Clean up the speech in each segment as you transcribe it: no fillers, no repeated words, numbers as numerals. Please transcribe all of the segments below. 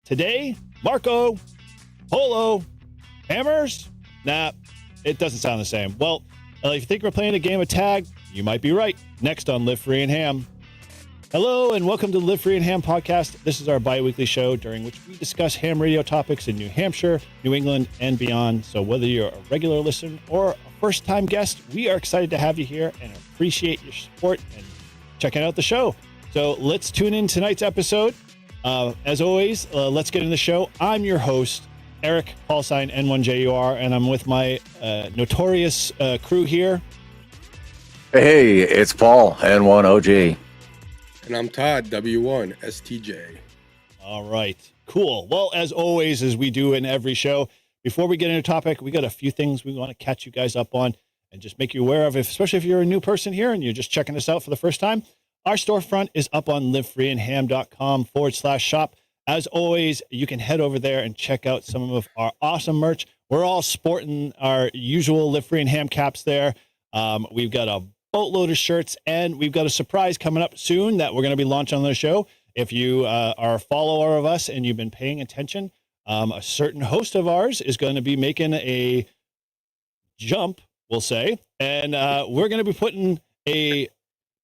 Today, Marco, Polo, Hammers? Nah, it doesn't sound the same. Well, if you think we're playing a game of tag, you might be right. Next on Live Free and Ham. Hello and welcome to the Live Free and Ham podcast. This is our bi-weekly show during which we discuss ham radio topics in New Hampshire, New England, and beyond. So whether you're a regular listener or a first-time guest, we are excited to have you here and appreciate your support and checking out the show. So let's tune in tonight's episode. As always, let's get in the show. I'm your host, Eric, callsign N1JUR, and I'm with my notorious crew here. Hey, it's Paul, N1OG. And I'm Todd, W1STJ. All right, cool. Well, as always, as we do in every show, before we get into topic, we got a few things we want to catch you guys up on and just make you aware of, especially if you're a new person here and you're just checking us out for the first time. Our storefront is up on livefreeandham.com/shop. As always, you can head over there and check out some of our awesome merch. We're all sporting our usual Live Free and Ham caps there. We've got a boatload of shirts, and we've got a surprise coming up soon that we're going to be launching on the show. If you are a follower of us and you've been paying attention, a certain host of ours is going to be making a jump, we'll say, and we're going to be putting a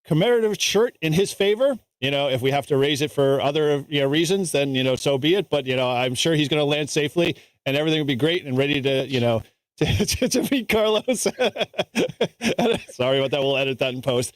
commemorative shirt in his favor. You know, if we have to raise it for other reasons, then so be it. But I'm sure he's going to land safely, and everything will be great and ready to to meet Carlos. Sorry about that. We'll edit that in post.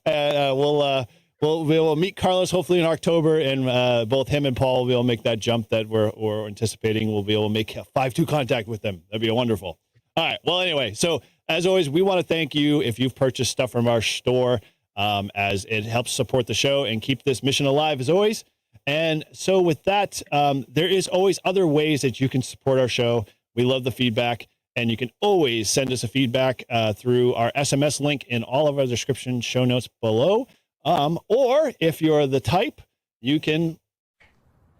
And we'll meet Carlos hopefully in October, and both him and Paul will be able to make that jump that we're anticipating. We'll be able to make a 5-2 contact with them. That'd be wonderful. All right. Well, anyway, so as always, we want to thank you if you've purchased stuff from our store, as it helps support the show and keep this mission alive as always. And so with that, there is always other ways that you can support our show. We love the feedback, and you can always send us a feedback through our SMS link in all of our description show notes below. Or if you're the type, you can...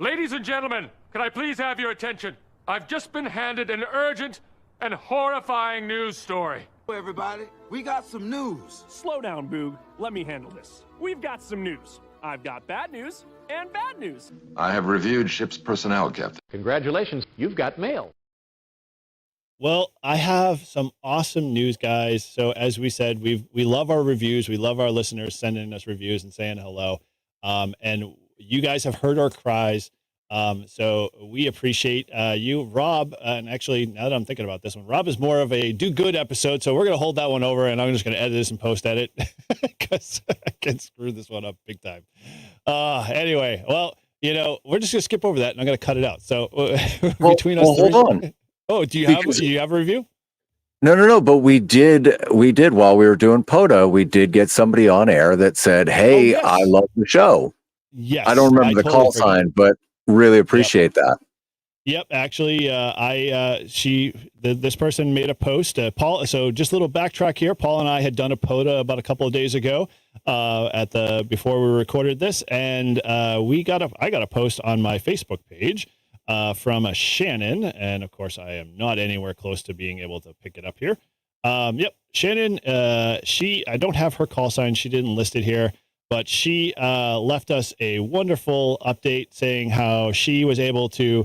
Ladies and gentlemen, can I please have your attention? I've just been handed an urgent and horrifying news story. Hey everybody, we got some news. Slow down, Boog. Let me handle this. We've got some news. I've got bad news and bad news. I have reviewed ship's personnel, Captain. Congratulations, you've got mail. Well, I have some awesome news, guys. So as we said, we love our reviews. We love our listeners sending us reviews and saying hello. And you guys have heard our cries. So we appreciate you, Rob. And actually, now that I'm thinking about this one, Rob is more of a do good episode. So we're going to hold that one over, and I'm just going to edit this and post edit because I can screw this one up big time. Anyway, well, we're just going to skip over that, and I'm going to cut it out. So between us, hold on. Oh, do you have a review? No. But we did while we were doing POTA, we did get somebody on air that said, "Hey, yes. I love the show." Yes, I don't remember the call sign, but really appreciate that. Yep. Actually, this person made a post, Paul. So just a little backtrack here. Paul and I had done a POTA about a couple of days ago, before we recorded this, and I got a post on my Facebook page. From a Shannon, and of course I am not anywhere close to being able to pick it up here. Yep, Shannon, I don't have her call sign. She didn't list it here, but she left us a wonderful update saying how she was able to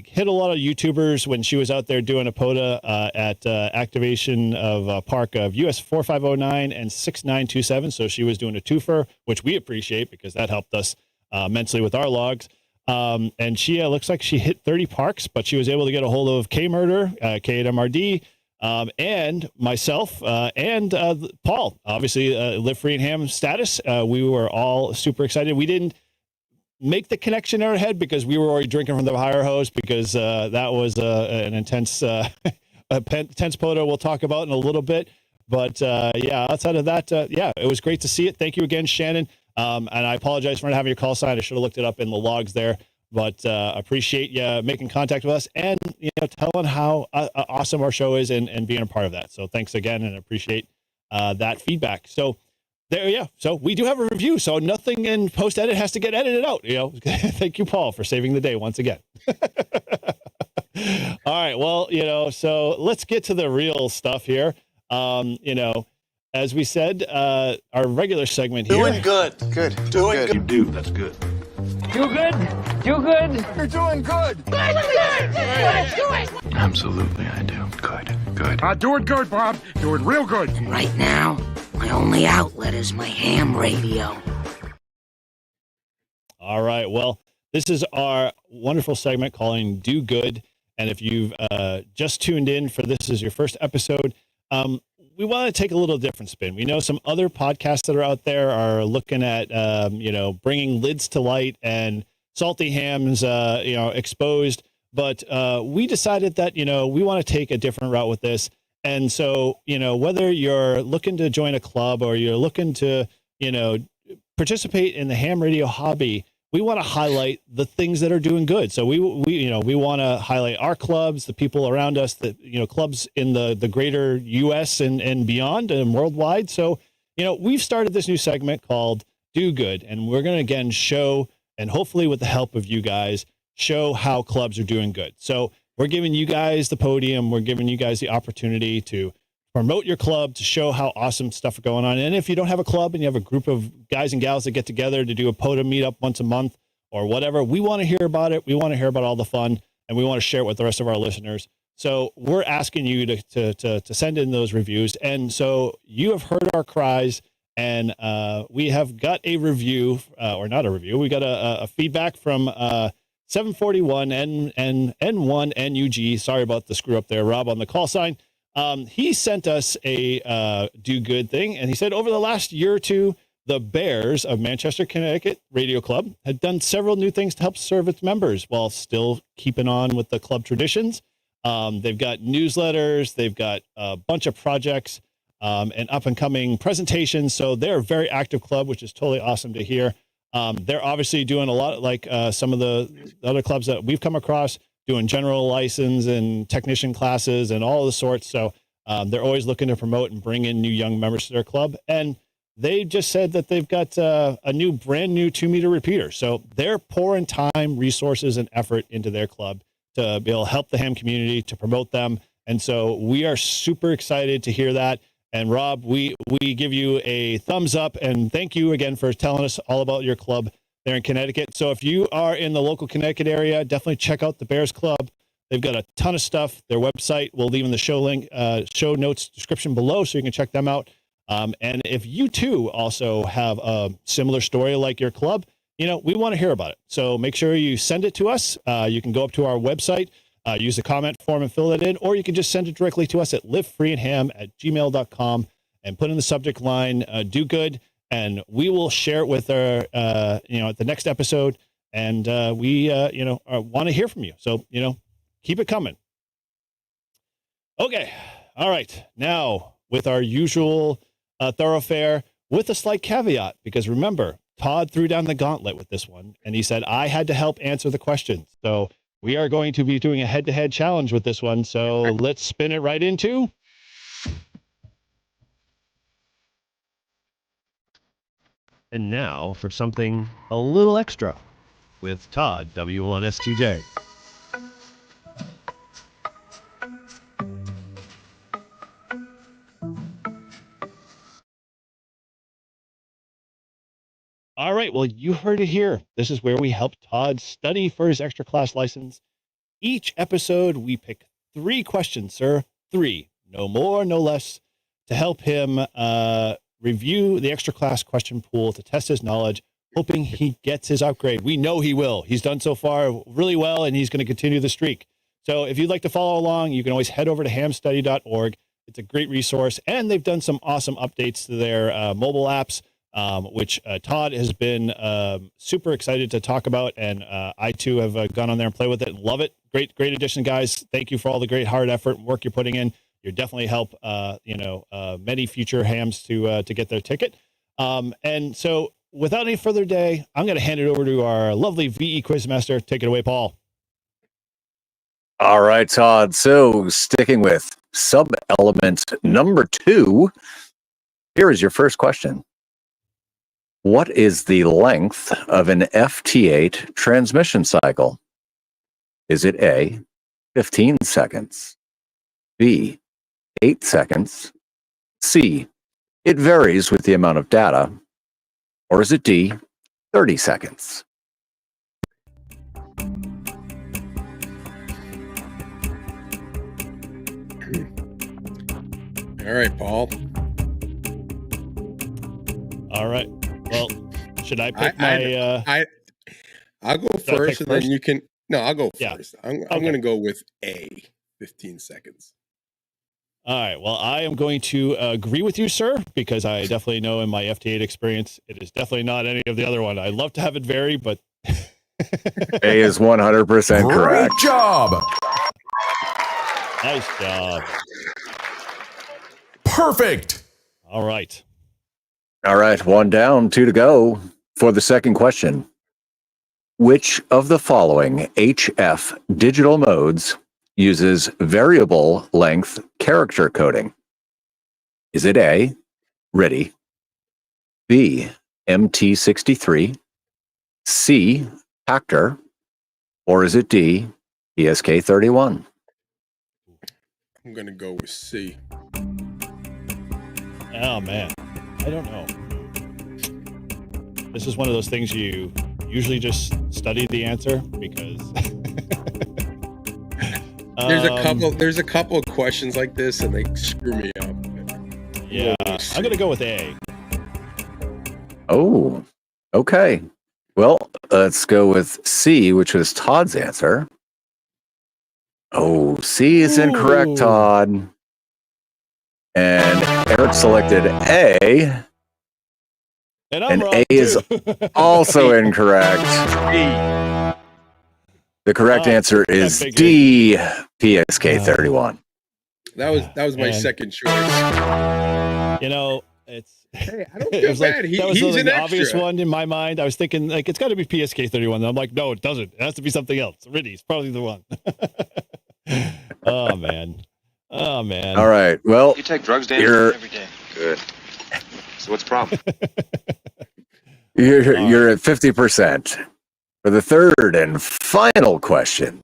hit a lot of YouTubers when she was out there doing a POTA at activation of park of US 4509 and 6927. So she was doing a twofer, which we appreciate because that helped us immensely with our logs. And she looks like she hit 30 parks, but she was able to get a hold of K-Murder, K at MRD, and myself, and Paul, obviously, Live Free and Ham status. We were all super excited. We didn't make the connection in our head because we were already drinking from the fire hose because that was an intense POTA we'll talk about in a little bit. But yeah, outside of that, it was great to see it. Thank you again, Shannon. And I apologize for not having your call sign. I should have looked it up in the logs there, but appreciate you making contact with us and telling how awesome our show is and being a part of that. So thanks again, and appreciate that feedback. So so we do have a review. So nothing in post edit has to get edited out. Thank you, Paul, for saving the day once again. All right, well, so let's get to the real stuff here. As we said, our regular segment here. Doing good. Good. Doing good. You do, that's good. Do good? Do good? You're doing good. Let's do it! Absolutely, I do. Good. Good. Doing good, Bob. Doing real good. Right now, my only outlet is my ham radio. All right. Well, this is our wonderful segment calling Do Good. And if you've just tuned in for this is your first episode, we want to take a little different spin. We know some other podcasts that are out there are looking at, bringing lids to light and salty hams, exposed. But we decided that, we want to take a different route with this. And so, whether you're looking to join a club or you're looking to, participate in the ham radio hobby, we want to highlight the things that are doing good. So we want to highlight our clubs, the people around us, clubs in the greater US and beyond and worldwide. So, we've started this new segment called Do Good, and we're going to again show, and hopefully with the help of you guys, show how clubs are doing good. So we're giving you guys the podium. We're giving you guys the opportunity to promote your club, to show how awesome stuff is going on. And if you don't have a club and you have a group of guys and gals that get together to do a POTA meetup once a month or whatever, we want to hear about it. We want to hear about all the fun, and we want to share it with the rest of our listeners. So we're asking you to send in those reviews. And so you have heard our cries, and we have got a review, or not a review. We got a feedback from 741 and N1 NUG. Sorry about the screw up there, Rob, on the call sign. He sent us a do good thing, and he said over the last year or two, the Bears of Manchester, Connecticut Radio Club had done several new things to help serve its members while still keeping on with the club traditions. They've got newsletters, they've got a bunch of projects, and up and coming presentations. So they're a very active club, which is totally awesome to hear. They're obviously doing a lot like some of the other clubs that we've come across, doing general license and technician classes and all the sorts. So they're always looking to promote and bring in new young members to their club. And they just said that they've got a brand new 2-meter repeater. So they're pouring time, resources, and effort into their club to be able to help the ham community, to promote them. And so we are super excited to hear that. And Rob, we give you a thumbs up, and thank you again for telling us all about your club there in Connecticut. So if you are in the local Connecticut area, definitely check out the Bears Club. They've got a ton of stuff. Their website, we'll leave in the show link, show notes description below, so you can check them out. And if you too also have a similar story like your club, we want to hear about it. So make sure you send it to us. You can go up to our website, use the comment form and fill it in, or you can just send it directly to us at livefreeandham@gmail.com and put in the subject line, do good. And we will share it with our, at the next episode. And we want to hear from you. So, keep it coming. Okay. All right. Now with our usual thoroughfare, with a slight caveat, because remember, Todd threw down the gauntlet with this one, and he said, I had to help answer the questions. So we are going to be doing a head-to-head challenge with this one. So let's spin it right into. And now for something a little extra with Todd, W1STJ. All right, well, you heard it here. This is where we help Todd study for his extra class license. Each episode, we pick 3 questions, sir. 3, no more, no less, to help him review the extra class question pool to test his knowledge, hoping he gets his upgrade. We know he will. He's done so far really well, and he's going to continue the streak. So if you'd like to follow along, you can always head over to hamstudy.org. It's a great resource, and they've done some awesome updates to their mobile apps, which Todd has been super excited to talk about, and I too have gone on there and played with it and love it. Great addition, guys. Thank you for all the great hard effort and work you're putting in. You definitely help many future hams to get their ticket. And so without any further delay, I'm going to hand it over to our lovely VE Quizmaster. Take it away, Paul. All right, Todd. So sticking with sub-element number 2, here is your first question. What is the length of an FT8 transmission cycle? Is it A, 15 seconds, B, 8 seconds, C, it varies with the amount of data, or is it D, 30 seconds? All right, Paul. All right. Well, should I pick I'll go I first, pick and then first? you can. No, I'll go Yeah. first. I'm Okay. going to go with A. 15 seconds. All right. Well, I am going to agree with you, sir, because I definitely know in my FT8 experience, it is definitely not any of the other one. I'd love to have it vary, but A is 100% correct. Great job. Nice job. Perfect. All right. All right, 1 down, 2 to go for the second question. Which of the following HF digital modes uses variable length character coding? Is it A, RIDI, B, MT63, C, Hactor, or is it D, PSK31? I'm going to go with C. Oh, man. I don't know. This is one of those things you usually just study the answer because there's a couple of questions like this and they screw me up. Yeah, I'm going to go with A. Oh, okay. Well, let's go with C, which was Todd's answer. Oh, C is incorrect, Ooh. Todd. And Eric selected A, And I'm and wrong, A is too. also incorrect. The correct answer is big D, PSK31. That was my man. second choice. You know, it's Hey, I don't it feel was like bad. that was He's like an the obvious extra. one in my mind. I was thinking like it's got to be PSK31. And I'm like, no, it doesn't. It has to be something else. Riddy's probably the one. Oh man. Oh man. All right. Well, You take drugs, Dan? You're- Every day. Good. So what's the problem? you're at 50%. For the third and final question,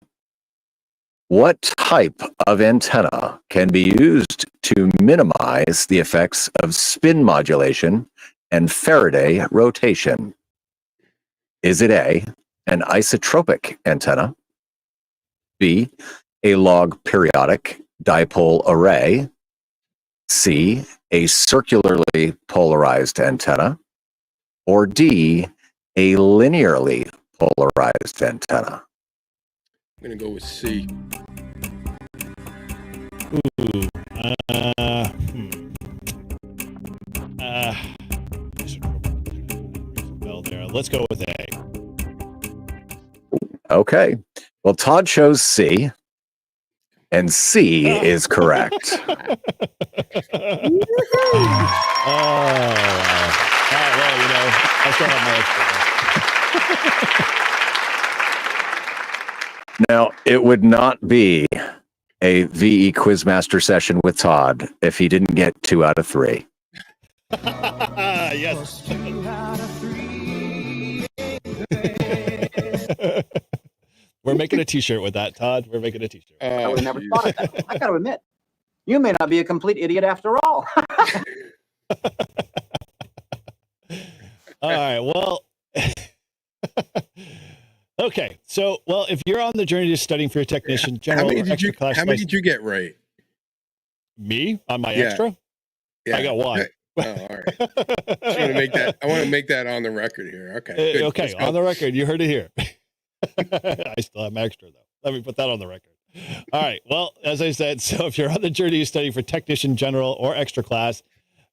what type of antenna can be used to minimize the effects of spin modulation and Faraday rotation? Is it A, an isotropic antenna, B, a log periodic dipole array, C, a circularly polarized antenna, or D, a linearly polarized antenna? I'm going to go with C. Ooh. Well, there. Let's go with A. Okay. Well, Todd chose C, and C is correct. Oh, wow. All right, well, you know, I still have my expert. Now, it would not be a VE Quizmaster session with Todd if he didn't get 2 out of 3. Yes. We're making a t-shirt with that, Todd. We're making a t-shirt. Oh, I would have never geez. thought of that. I got to admit, you may not be a complete idiot after all. All right, well, okay. So, well, if you're on the journey to studying for your technician, How general many or did extra you? class How many license- did you get right? Me on my Yeah. extra? Yeah. I got 1. Oh, all right. Just want to make that. I want to make that on the record here. Okay. Good. Okay, Let's go. on the record, you heard it here. I still have my extra, though. Let me put that on the record. All right. Well, as I said, so if you're on the journey to study for technician, general, or extra class,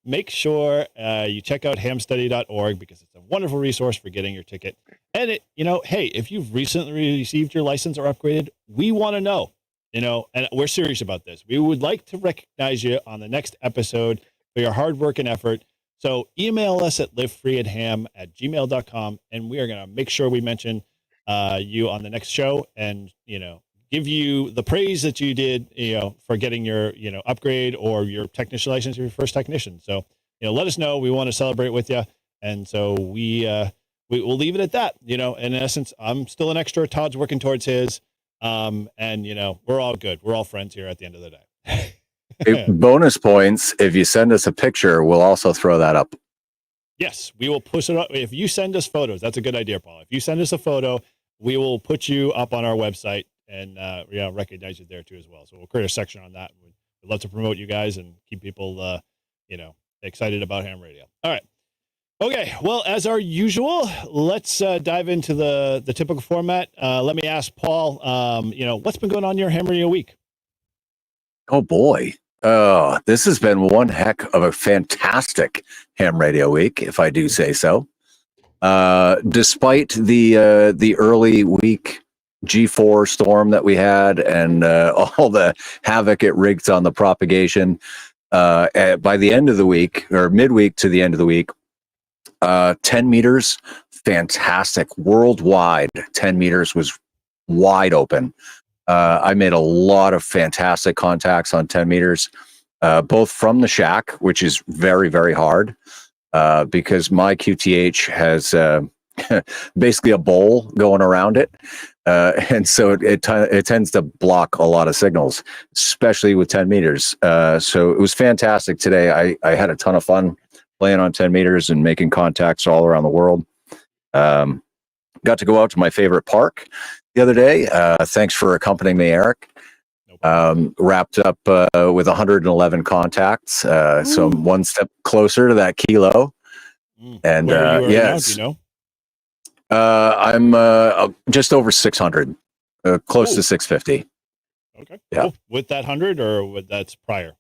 make sure you check out hamstudy.org because it's a wonderful resource for getting your ticket. And it, you know, hey, if you've recently received your license or upgraded, we want to know, you know, and we're serious about this. We would like to recognize you on the next episode for your hard work and effort. So email us at livefreeatham@gmail.com, and we are going to make sure we mention you on the next show and, you know, give you the praise that you did, you know, for getting your, you know, upgrade or your technician license, your first technician. So, you know, let us know. We want to celebrate with you. And so we will leave it at that. You know, in essence, I'm still an extra. Todd's working towards his. And, you know, we're all good. We're all friends here at the end of the day. Bonus points, if you send us a picture, we'll also throw that up. Yes, we will push it up. If you send us photos, that's a good idea, Paul. If you send us a photo, we will put you up on our website and you know, recognize you there too as well. So we'll create a section on that. We'd we'd love to promote you guys and keep people, excited about ham radio. All right. Okay. Well, as our usual, let's dive into the typical format. Let me ask Paul, what's been going on in your ham radio week? Oh boy. This has been one heck of a fantastic ham radio week, if I do say so. Despite the early week G4 storm that we had and all the havoc it wreaked on the propagation, by the end of the week or midweek to the end of the week, 10 meters, fantastic. Worldwide, 10 meters was wide open. I made a lot of fantastic contacts on 10 meters, both from the shack, which is very, very hard, because my QTH has basically a bowl going around it. And so it tends to block a lot of signals, especially with 10 meters. So it was fantastic today. I had a ton of fun playing on 10 meters and making contacts all around the world. Got to go out to my favorite park the other day. Thanks for accompanying me, Eric. Wrapped up with 111 contacts. So I'm one step closer to that kilo. And Where are you now, yes, do you know? I'm just over 600, close to 650. Okay. Yeah. Cool. With that 100 or that's prior?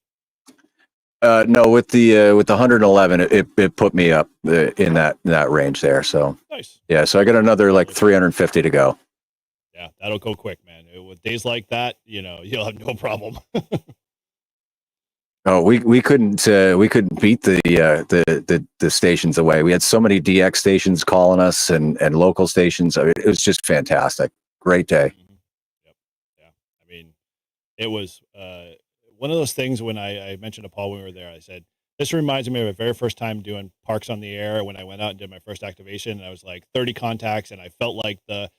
No, with the 111, it put me up in that range there. So Nice. yeah, so I got another like 350 to go. Yeah, that'll go quick, man. With days like that, you'll have no problem. Oh, we couldn't beat the stations away. We had so many DX stations calling us and local stations. I mean, it was just fantastic. Great day. Yep. Yeah. I mean, it was one of those things when I mentioned to Paul when we were there, I said, this reminds me of my very first time doing parks on the air when I went out and did my first activation. And I was like 30 contacts and I felt like the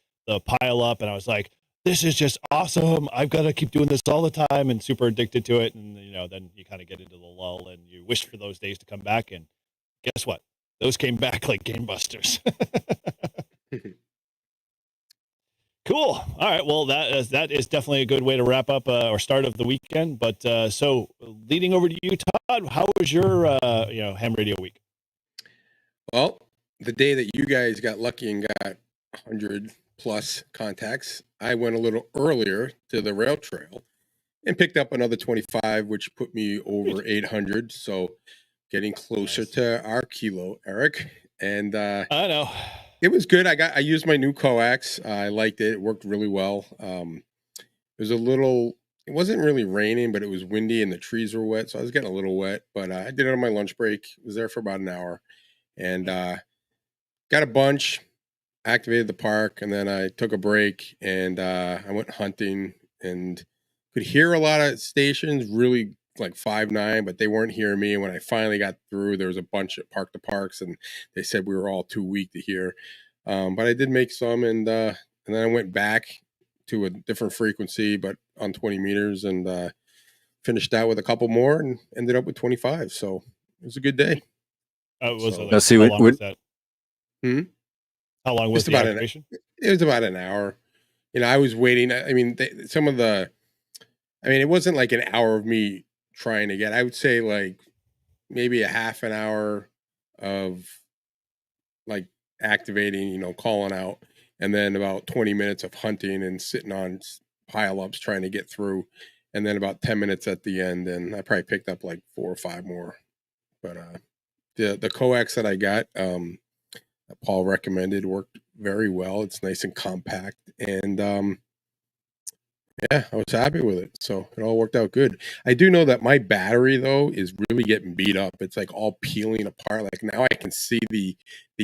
pile up and I was like, this is just awesome. I've got to keep doing this all the time and super addicted to it. And, then you kind of get into the lull and you wish for those days to come back. And guess what? Those came back like gangbusters. Cool. All right. Well, that is definitely a good way to wrap up or start of the weekend. But so leading over to you, Todd, how was your, ham radio week? Well, the day that you guys got lucky and got 100 plus contacts, I went a little earlier to the rail trail and picked up another 25, which put me over 800. So getting closer to our kilo, Eric. And I know it was good. I used my new coax. I liked it. It worked really well. It wasn't really raining, but it was windy and the trees were wet. So I was getting a little wet, but I did it on my lunch break. Was there for about an hour and got a bunch. Activated the park, and then I took a break and I went hunting and could hear a lot of stations really like 5-9, but they weren't hearing me. And when I finally got through, there was a bunch at Park to Parks and they said we were all too weak to hear. But I did make some and then I went back to a different frequency, but on 20 meters and finished out with a couple more and ended up with 25. So it was a good day. How long was that? How long was the activation? It was about an hour. I was waiting. I mean, it wasn't like an hour of me trying to get. I would say like maybe a half an hour of like activating, calling out, and then about 20 minutes of hunting and sitting on pile-ups trying to get through, and then about 10 minutes at the end, and I probably picked up like 4 or 5 more. But the coax that I got, that Paul recommended, worked very well. It's nice and compact, and I was happy with it. So it all worked out good. I do know that my battery though is really getting beat up. It's like all peeling apart. Like now I can see the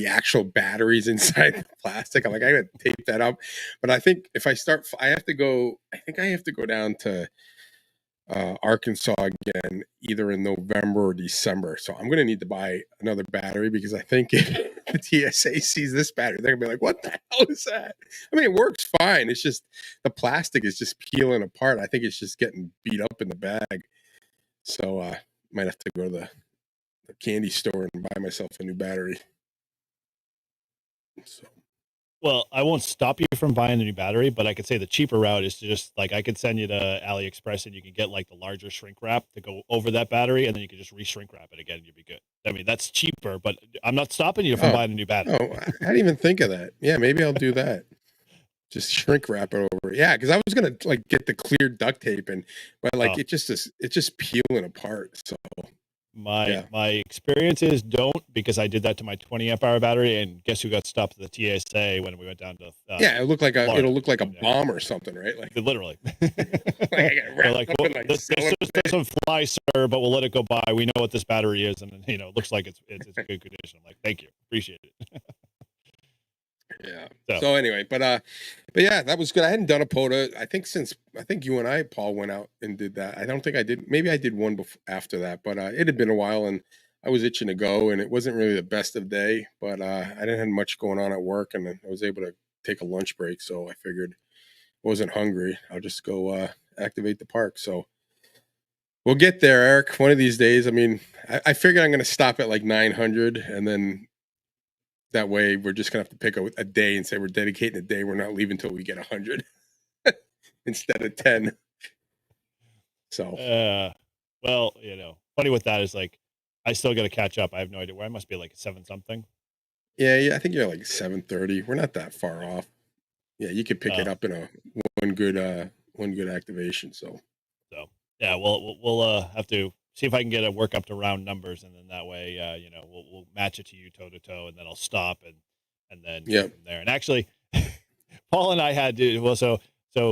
actual batteries inside the plastic. I'm like, I gotta tape that up. But I think if I start, I have to go down to Arkansas again, either in November or December. So I'm going to need to buy another battery because I think if the TSA sees this battery, they're going to be like, what the hell is that? I mean, it works fine. It's just the plastic is just peeling apart. I think it's just getting beat up in the bag. So might have to go to the candy store and buy myself a new battery. So Well, I won't stop you from buying a new battery, but I could say the cheaper route is to just like I could send you to AliExpress and you can get like the larger shrink wrap to go over that battery, and then you can just re-shrink wrap it again and you'll be good. I mean, that's cheaper, but I'm not stopping you from buying a new battery. Oh, I didn't even think of that. Yeah, maybe I'll do that. Just shrink wrap it over. Yeah, because I was gonna like get the clear duct tape but like it's just peeling apart. So my experience is don't, because I did that to my 20 amp hour battery, and guess who got stopped at the TSA when we went down to it'll look like a bomb or something, right? Like literally. like, this doesn't fly, sir, but we'll let it go by. We know what this battery is, and it looks like it's in good condition. I'm like, thank you, appreciate it. Yeah. So anyway, but yeah, that was good. I hadn't done a POTA. I think you and I, Paul, went out and did that. I don't think I did. Maybe I did one after that, but it had been a while, and I was itching to go, and it wasn't really the best of day, but I didn't have much going on at work, and I was able to take a lunch break. So I figured I wasn't hungry. I'll just go activate the park. So we'll get there, Eric, one of these days. I mean, I figured I'm going to stop at like 900, and then that way we're just going to have to pick a day and say we're dedicating a day. We're not leaving until we get 100 instead of 10. So, well, funny with that is like, I still got to catch up. I have no idea where I must be, like 7 something. Yeah. I think you're like 7:30. We're not that far off. Yeah. You could pick it up in one good activation. So yeah, we'll have to see if I can get a work up to round numbers, and then that way, we'll match it to you toe to toe, and then I'll stop and then go from there. And actually, Paul and I had to, so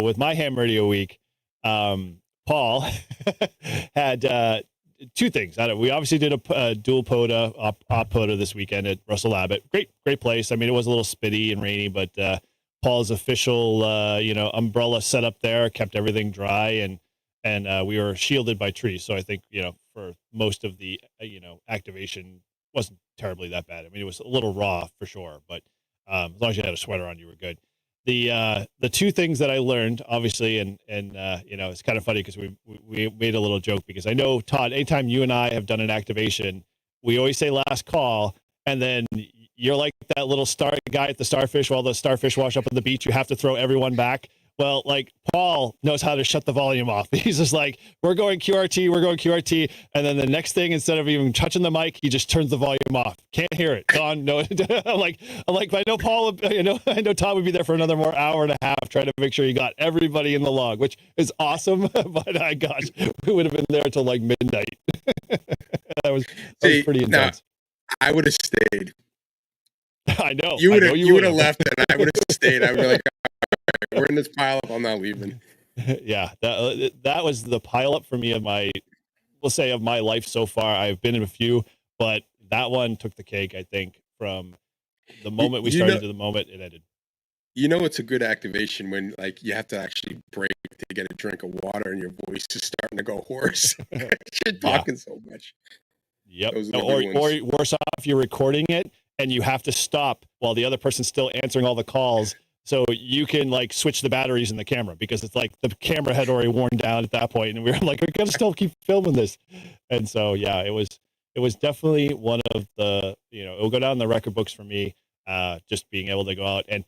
with my ham radio week, Paul had 2 things. We obviously did a dual POTA, op POTA this weekend at Russell Abbott. Great place. I mean, it was a little spitty and rainy, but Paul's official, umbrella set up there kept everything dry, and we were shielded by trees. So I think, for most of the, activation wasn't terribly that bad. I mean, it was a little raw for sure, but as long as you had a sweater on, you were good. The 2 things that I learned, obviously, and it's kind of funny because we made a little joke, because I know, Todd, anytime you and I have done an activation, we always say last call, and then you're like that little guy at the starfish. While the starfish wash up on the beach, you have to throw everyone back. Well, like, Paul knows how to shut the volume off. He's just like, we're going QRT. And then the next thing, instead of even touching the mic, he just turns the volume off. Can't hear it. Gone. No. I'm like, I know Paul, I know Todd would be there for another more hour and a half trying to make sure he got everybody in the log, which is awesome. But gosh, we would have been there till like midnight. that was pretty intense. Now, I would have stayed. I know. You would have left, and I would have stayed. I would be like, we're in this pile up. I'm not leaving. Yeah, that was the pile up for me of my life so far. I've been in a few, but that one took the cake, I think, from the moment we started to the moment it ended. It's a good activation when like you have to actually break to get a drink of water and your voice is starting to go hoarse. You're talking so much. Yep. Or worse off, you're recording it and you have to stop while the other person's still answering all the calls. So you can like switch the batteries in the camera, because it's like the camera had already worn down at that point, and we were like, we gotta still keep filming this. And so yeah, it was definitely one of the, it'll go down in the record books for me, just being able to go out and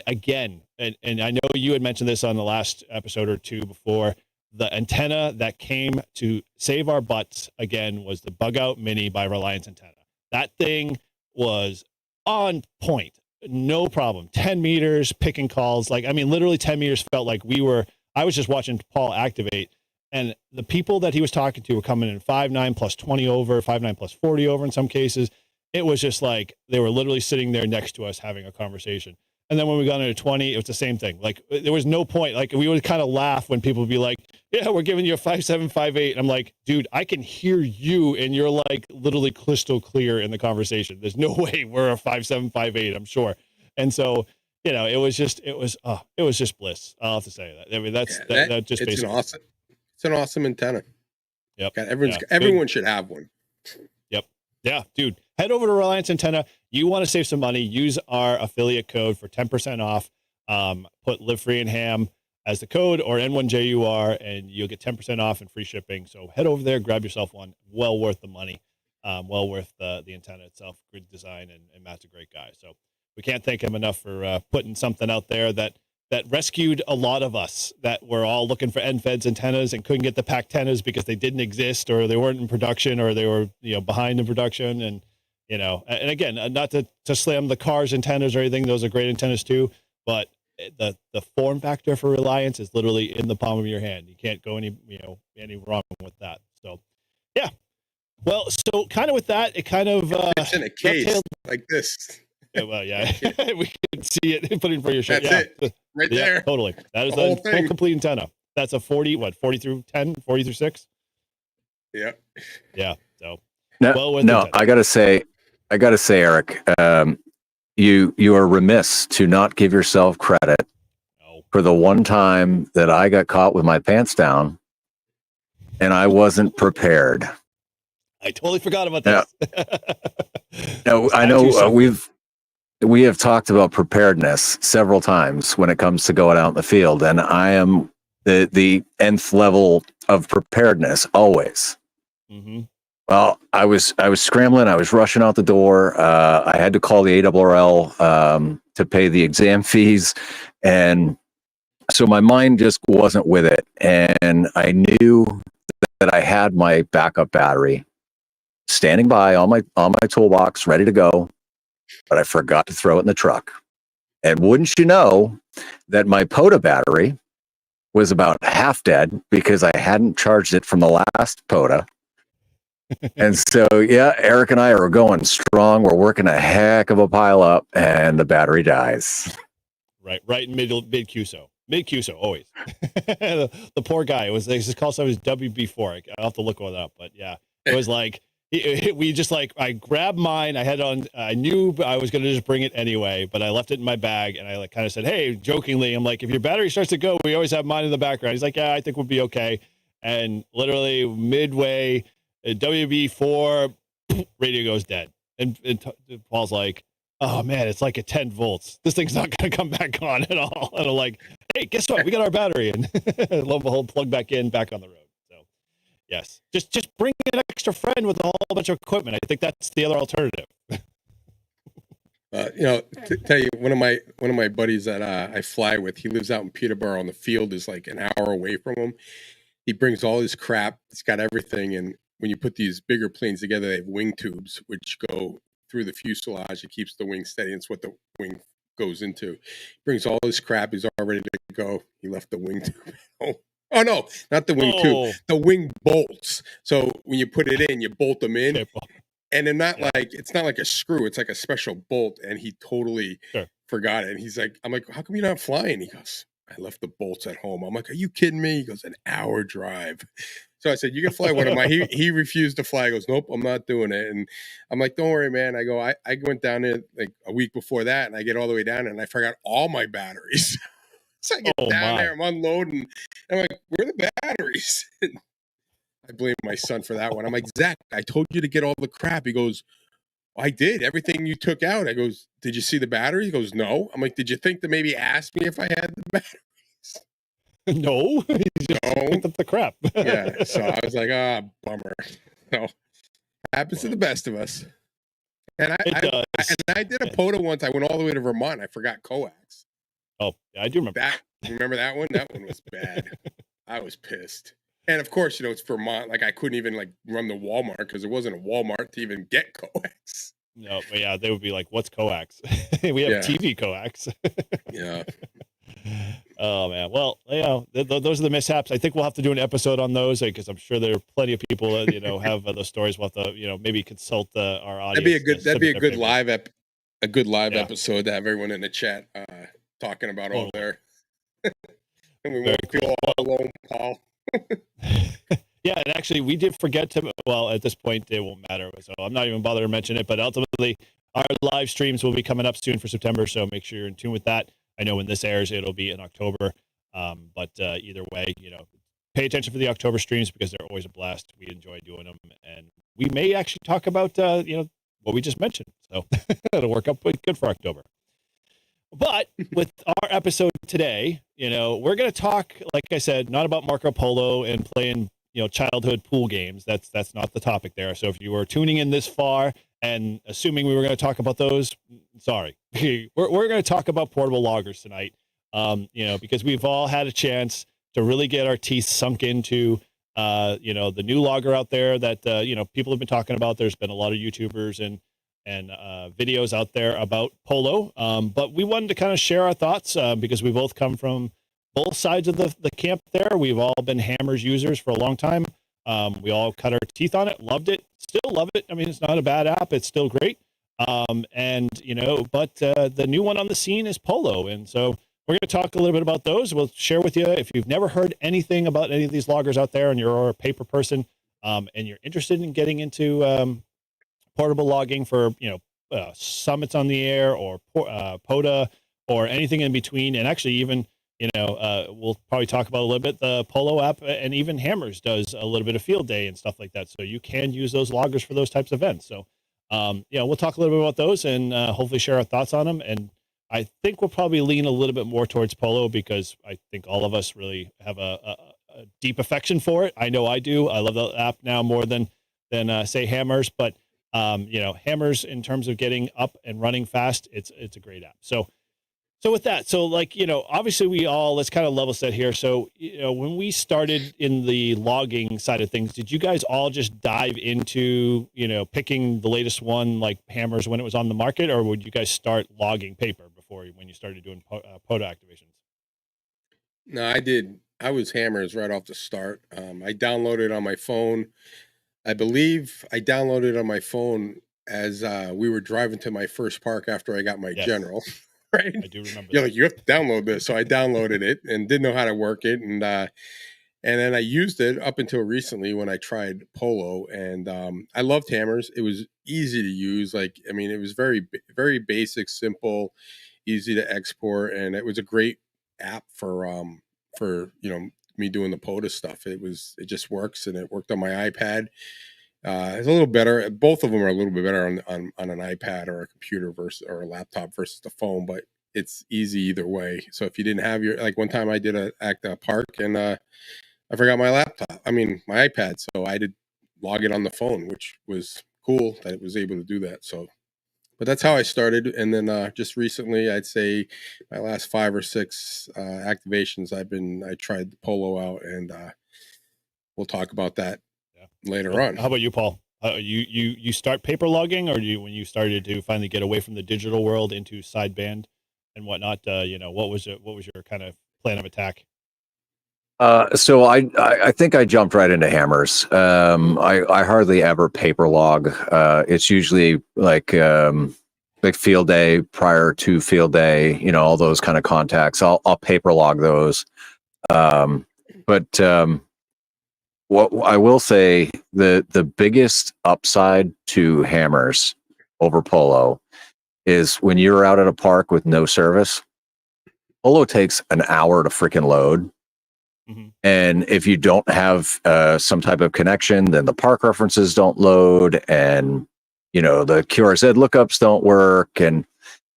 again, and I know you had mentioned this on the last episode or 2 before, the antenna that came to save our butts again was the Bug Out Mini by Reliance Antenna. That thing was on point. No problem. 10 meters, picking calls. Like, I mean, literally 10 meters felt like I was just watching Paul activate, and the people that he was talking to were coming in 5.9 plus 20 over, 5.9 plus 40 over in some cases. It was just like, they were literally sitting there next to us having a conversation. And then when we got into 20, it was the same thing. Like, there was no point. Like, we would kind of laugh when people would be like, yeah, we're giving you a 5.7, 5.8. And I'm like, dude, I can hear you, and you're like literally crystal clear in the conversation. There's no way we're a 5.7, 5.8, I'm sure. And so, it was just bliss. I'll have to say that. I mean, that just basically. It's an awesome antenna. Yep. Everyone should have one. Yep. Yeah, dude. Head over to Reliance Antenna. You want to save some money, use our affiliate code for 10% off. Put Live Free and Ham as the code, or N1JUR, and you'll get 10% off and free shipping. So head over there, grab yourself one. Well worth the money. Well worth the antenna itself. Good design, and Matt's a great guy. So we can't thank him enough for putting something out there that rescued a lot of us that were all looking for end-feds antennas and couldn't get the pack antennas because they didn't exist or they weren't in production or they were, behind in production. And, and again, not to slam the Cars antennas or anything. Those are great antennas too. But the form factor for Reliance is literally in the palm of your hand. You can't go any wrong with that. So, yeah. Well, so kind of with that, it kind of it's in a case like this. Yeah, well, yeah, we can see it. Put it in for your show. That's it, right there. Totally. That is the a full complete antenna. That's a 40 through 10, 40 through 6. Yep. Yeah. So no, I gotta say, Eric, you are remiss to not give yourself credit for the one time that I got caught with my pants down, and I wasn't prepared. I totally forgot about this. No, I know we have talked about preparedness several times when it comes to going out in the field, and I am the nth level of preparedness always. Mm-hmm. Well, I was scrambling. I was rushing out the door. I had to call the ARRL to pay the exam fees, and so my mind just wasn't with it. And I knew that I had my backup battery standing by on my toolbox, ready to go, but I forgot to throw it in the truck. And wouldn't you know that my POTA battery was about half dead because I hadn't charged it from the last POTA. And so, yeah, Eric and I are going strong. We're working a heck of a pile up, and the battery dies. Right in mid QSO. Mid QSO, always. the poor guy, they just called his WB4. I'll have to look it up, but yeah, it was like, I grabbed mine. I had it on. I knew I was going to just bring it anyway, but I left it in my bag, and I kind of said, "Hey," jokingly, I'm like, "If your battery starts to go, we always have mine in the background." He's like, "Yeah, I think we'll be okay." And literally midway, WB4 radio goes dead, and Paul's like, "Oh man, it's like at 10 volts. This thing's not going to come back on at all." And I'm like, "Hey, guess what? We got our battery," and lo and behold, plug back in, back on the road. Yes, just bring an extra friend with a whole bunch of equipment. I think that's the other alternative. Tell you, one of my buddies that I fly with, he lives out in Peterborough, and the field is like an hour away from him. He brings all his crap. He's got everything, and when you put these bigger planes together, they have wing tubes which go through the fuselage. It keeps the wing steady. It's what the wing goes into. He brings all his crap. He's all ready to go. He left the wing tube at home. Oh, no, not the wing tube, the wing bolts. So when you put it in, you bolt them in, and they're it's not like a screw. It's like a special bolt, and he totally forgot it. And he's like, I'm like, "How come you're not flying?" He goes, "I left the bolts at home." I'm like, "Are you kidding me?" He goes, "An hour drive." So I said, "You can fly one of my." He refused to fly. He goes, "Nope, I'm not doing it." And I'm like, "Don't worry, man." I go, I went down there like a week before that, and I get all the way down, and I forgot all my batteries. So I get down there, I'm unloading. I'm like, "Where are the batteries?" I blame my son for that one. I'm like, "Zach, I told you to get all the crap." He goes, "I did. Everything you took out." I goes, "Did you see the battery?" He goes, "No." I'm like, "Did you think to maybe ask me if I had the batteries?" No. He just picked up the crap. Yeah. So I was like, bummer. So happens to the best of us. And I did a POTA once. I went all the way to Vermont. I forgot coax. Oh, I do remember that. You remember that one? That one was bad. I was pissed. And of course, it's Vermont. Like I couldn't even run the Walmart because there wasn't a Walmart to even get coax. No, but yeah, they would be like, "What's coax?" We have TV coax. Yeah. Oh man. Well, those are the mishaps. I think we'll have to do an episode on those because I'm sure there are plenty of people that have those stories. We'll have to maybe consult our audience. That'd be a good live episode to have everyone in the chat talking about all their. And we won't feel all alone, Paul. Yeah, and actually, we did forget to. Well, at this point, it won't matter, so I'm not even bothering to mention it. But ultimately, our live streams will be coming up soon for September, so make sure you're in tune with that. I know when this airs, it'll be in October. But either way, pay attention for the October streams because they're always a blast. We enjoy doing them, and we may actually talk about what we just mentioned. So it'll work out good for October. But with our episode today, we're going to talk, like I said, not about Marco Polo and playing, childhood pool games. That's not the topic there. So if you were tuning in this far and assuming we were going to talk about those, sorry, we're going to talk about portable loggers tonight. Because we've all had a chance to really get our teeth sunk into, the new logger out there that, people have been talking about. There's been a lot of YouTubers and videos out there about Polo. But we wanted to kind of share our thoughts because we both come from both sides of the camp there. We've all been Hammers users for a long time. We all cut our teeth on it, loved it, still love it. I mean, it's not a bad app. It's still great. But the new one on the scene is Polo. And so we're going to talk a little bit about those. We'll share with you if you've never heard anything about any of these loggers out there and you're a paper person and you're interested in getting into portable logging for, summits on the air or POTA or anything in between. And actually even, we'll probably talk about a little bit the Polo app, and even Hammers does a little bit of field day and stuff like that. So you can use those loggers for those types of events. So, we'll talk a little bit about those and hopefully share our thoughts on them. And I think we'll probably lean a little bit more towards Polo because I think all of us really have a deep affection for it. I know I do. I love the app now more than say Hammers, but Hammers in terms of getting up and running fast, it's a great app. So with that, obviously let's kind of level set here. So, when we started in the logging side of things, did you guys all just dive into, picking the latest one like Hammers when it was on the market, or would you guys start logging paper when you started doing POTA activations? No, I did. I was Hammers right off the start. I downloaded on my phone. I believe I downloaded on my phone as we were driving to my first park after I got my General. Right? I do remember. You're like, you have to download this. So I downloaded it and didn't know how to work it. And then I used it up until recently when I tried Polo. And I loved Hammers. It was easy to use. It was very, very basic, simple, easy to export. And it was a great app for me doing the POTA stuff. It just works, and it worked on my iPad. It's a little better. Both of them are a little bit better on an iPad or a computer or a laptop versus the phone, but it's easy either way. So if you didn't have one time I did act a park and I forgot my my iPad. So I did log it on the phone, which was cool that it was able to do that. So, but that's how I started. And then just recently, I'd say my last 5 or 6 activations, I tried the Polo out, and we'll talk about that later on. How about you, Paul? You start paper logging, or when you started to finally get away from the digital world into sideband and whatnot? What was your kind of plan of attack? So I think I jumped right into Hammers. I hardly ever paper log. It's usually like field day, prior to field day, all those kind of contacts. I'll paper log those. But what I will say, the biggest upside to Hammers over Polo is when you're out at a park with no service. Polo takes an hour to freaking load. Mm-hmm. And if you don't have some type of connection, then the park references don't load, and the QRZ lookups don't work. And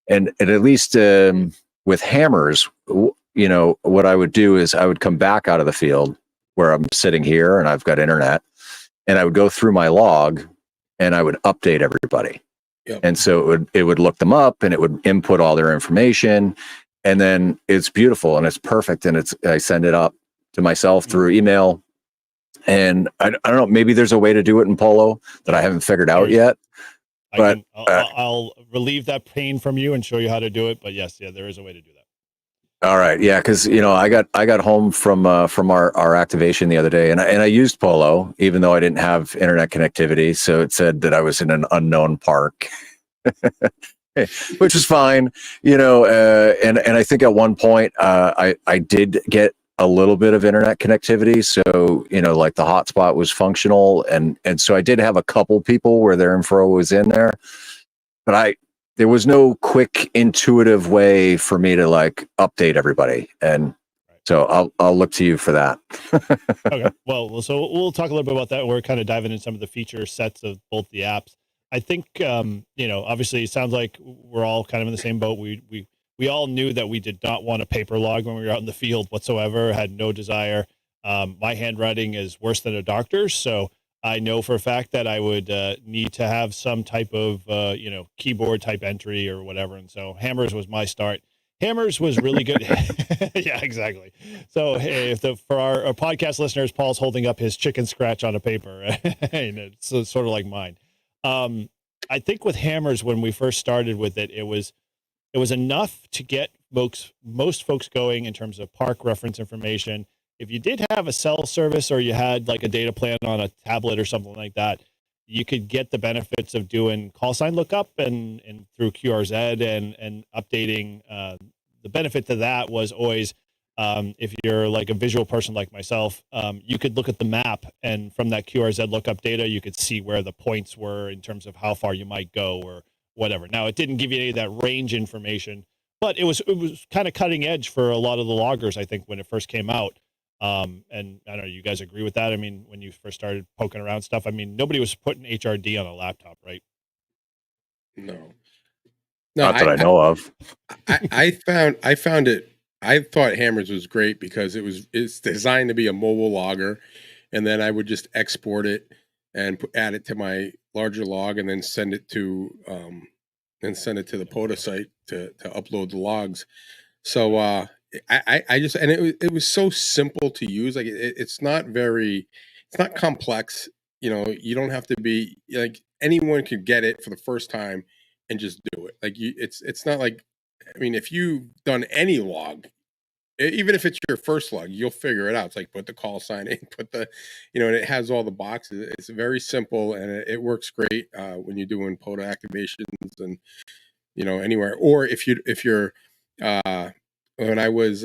at least with Hammers, what I would do is I would come back out of the field where I'm sitting here and I've got internet, and I would go through my log and I would update everybody. Yep. And so it would look them up, and it would input all their information, and then it's beautiful and it's perfect. And I send it up to myself through email. And I don't know, maybe there's a way to do it in Polo that I haven't figured out yet. But I'll relieve that pain from you and show you how to do it. But yes, there is a way to do that. All right, yeah, because I got home from our activation the other day, and I used Polo even though I didn't have internet connectivity. So it said that I was in an unknown park, which is fine, and I think at one point I did get a little bit of internet connectivity, so like the hotspot was functional, and so I did have a couple people where their info was in there, but there was no quick, intuitive way for me to update everybody, and so I'll look to you for that. Okay, well, so we'll talk a little bit about that. We're kind of diving into some of the feature sets of both the apps. I think obviously it sounds like we're all kind of in the same boat. We all knew that we did not want a paper log when we were out in the field whatsoever. Had no desire. My handwriting is worse than a doctor's, so I know for a fact that I would need to have some type of, keyboard type entry or whatever. And so Hammers was my start. Hammers was really good. Yeah, exactly. So hey, for our podcast listeners, Paul's holding up his chicken scratch on a paper. And it's sort of like mine. I think with Hammers, when we first started with it, it was enough to get most folks going in terms of park reference information. If you did have a cell service or you had like a data plan on a tablet or something like that, you could get the benefits of doing call sign lookup and through QRZ and updating. The benefit to that was always, if you're like a visual person like myself, you could look at the map, and from that QRZ lookup data, you could see where the points were in terms of how far you might go or whatever. Now, it didn't give you any of that range information, but it was kind of cutting edge for a lot of the loggers, I think, when it first came out. And I don't know, you guys agree with that? I mean, when you first started poking around stuff, I mean, nobody was putting HRD on a laptop, right? No, Not that I know of. I found it. I thought Hammers was great because it's designed to be a mobile logger, and then I would just export it and add it to my larger log, and then send it to the POTA site to upload the logs. So I just, and it was so simple to use. Like it's not complex. You don't have to be like, anyone could get it for the first time and just do it. Like it's not like, I mean, if you've done any log, even if it's your first log, you'll figure it out. It's like, put the call sign in, and it has all the boxes. It's very simple, and it works great when you're doing POTA activations and, anywhere. Or if you're when I was,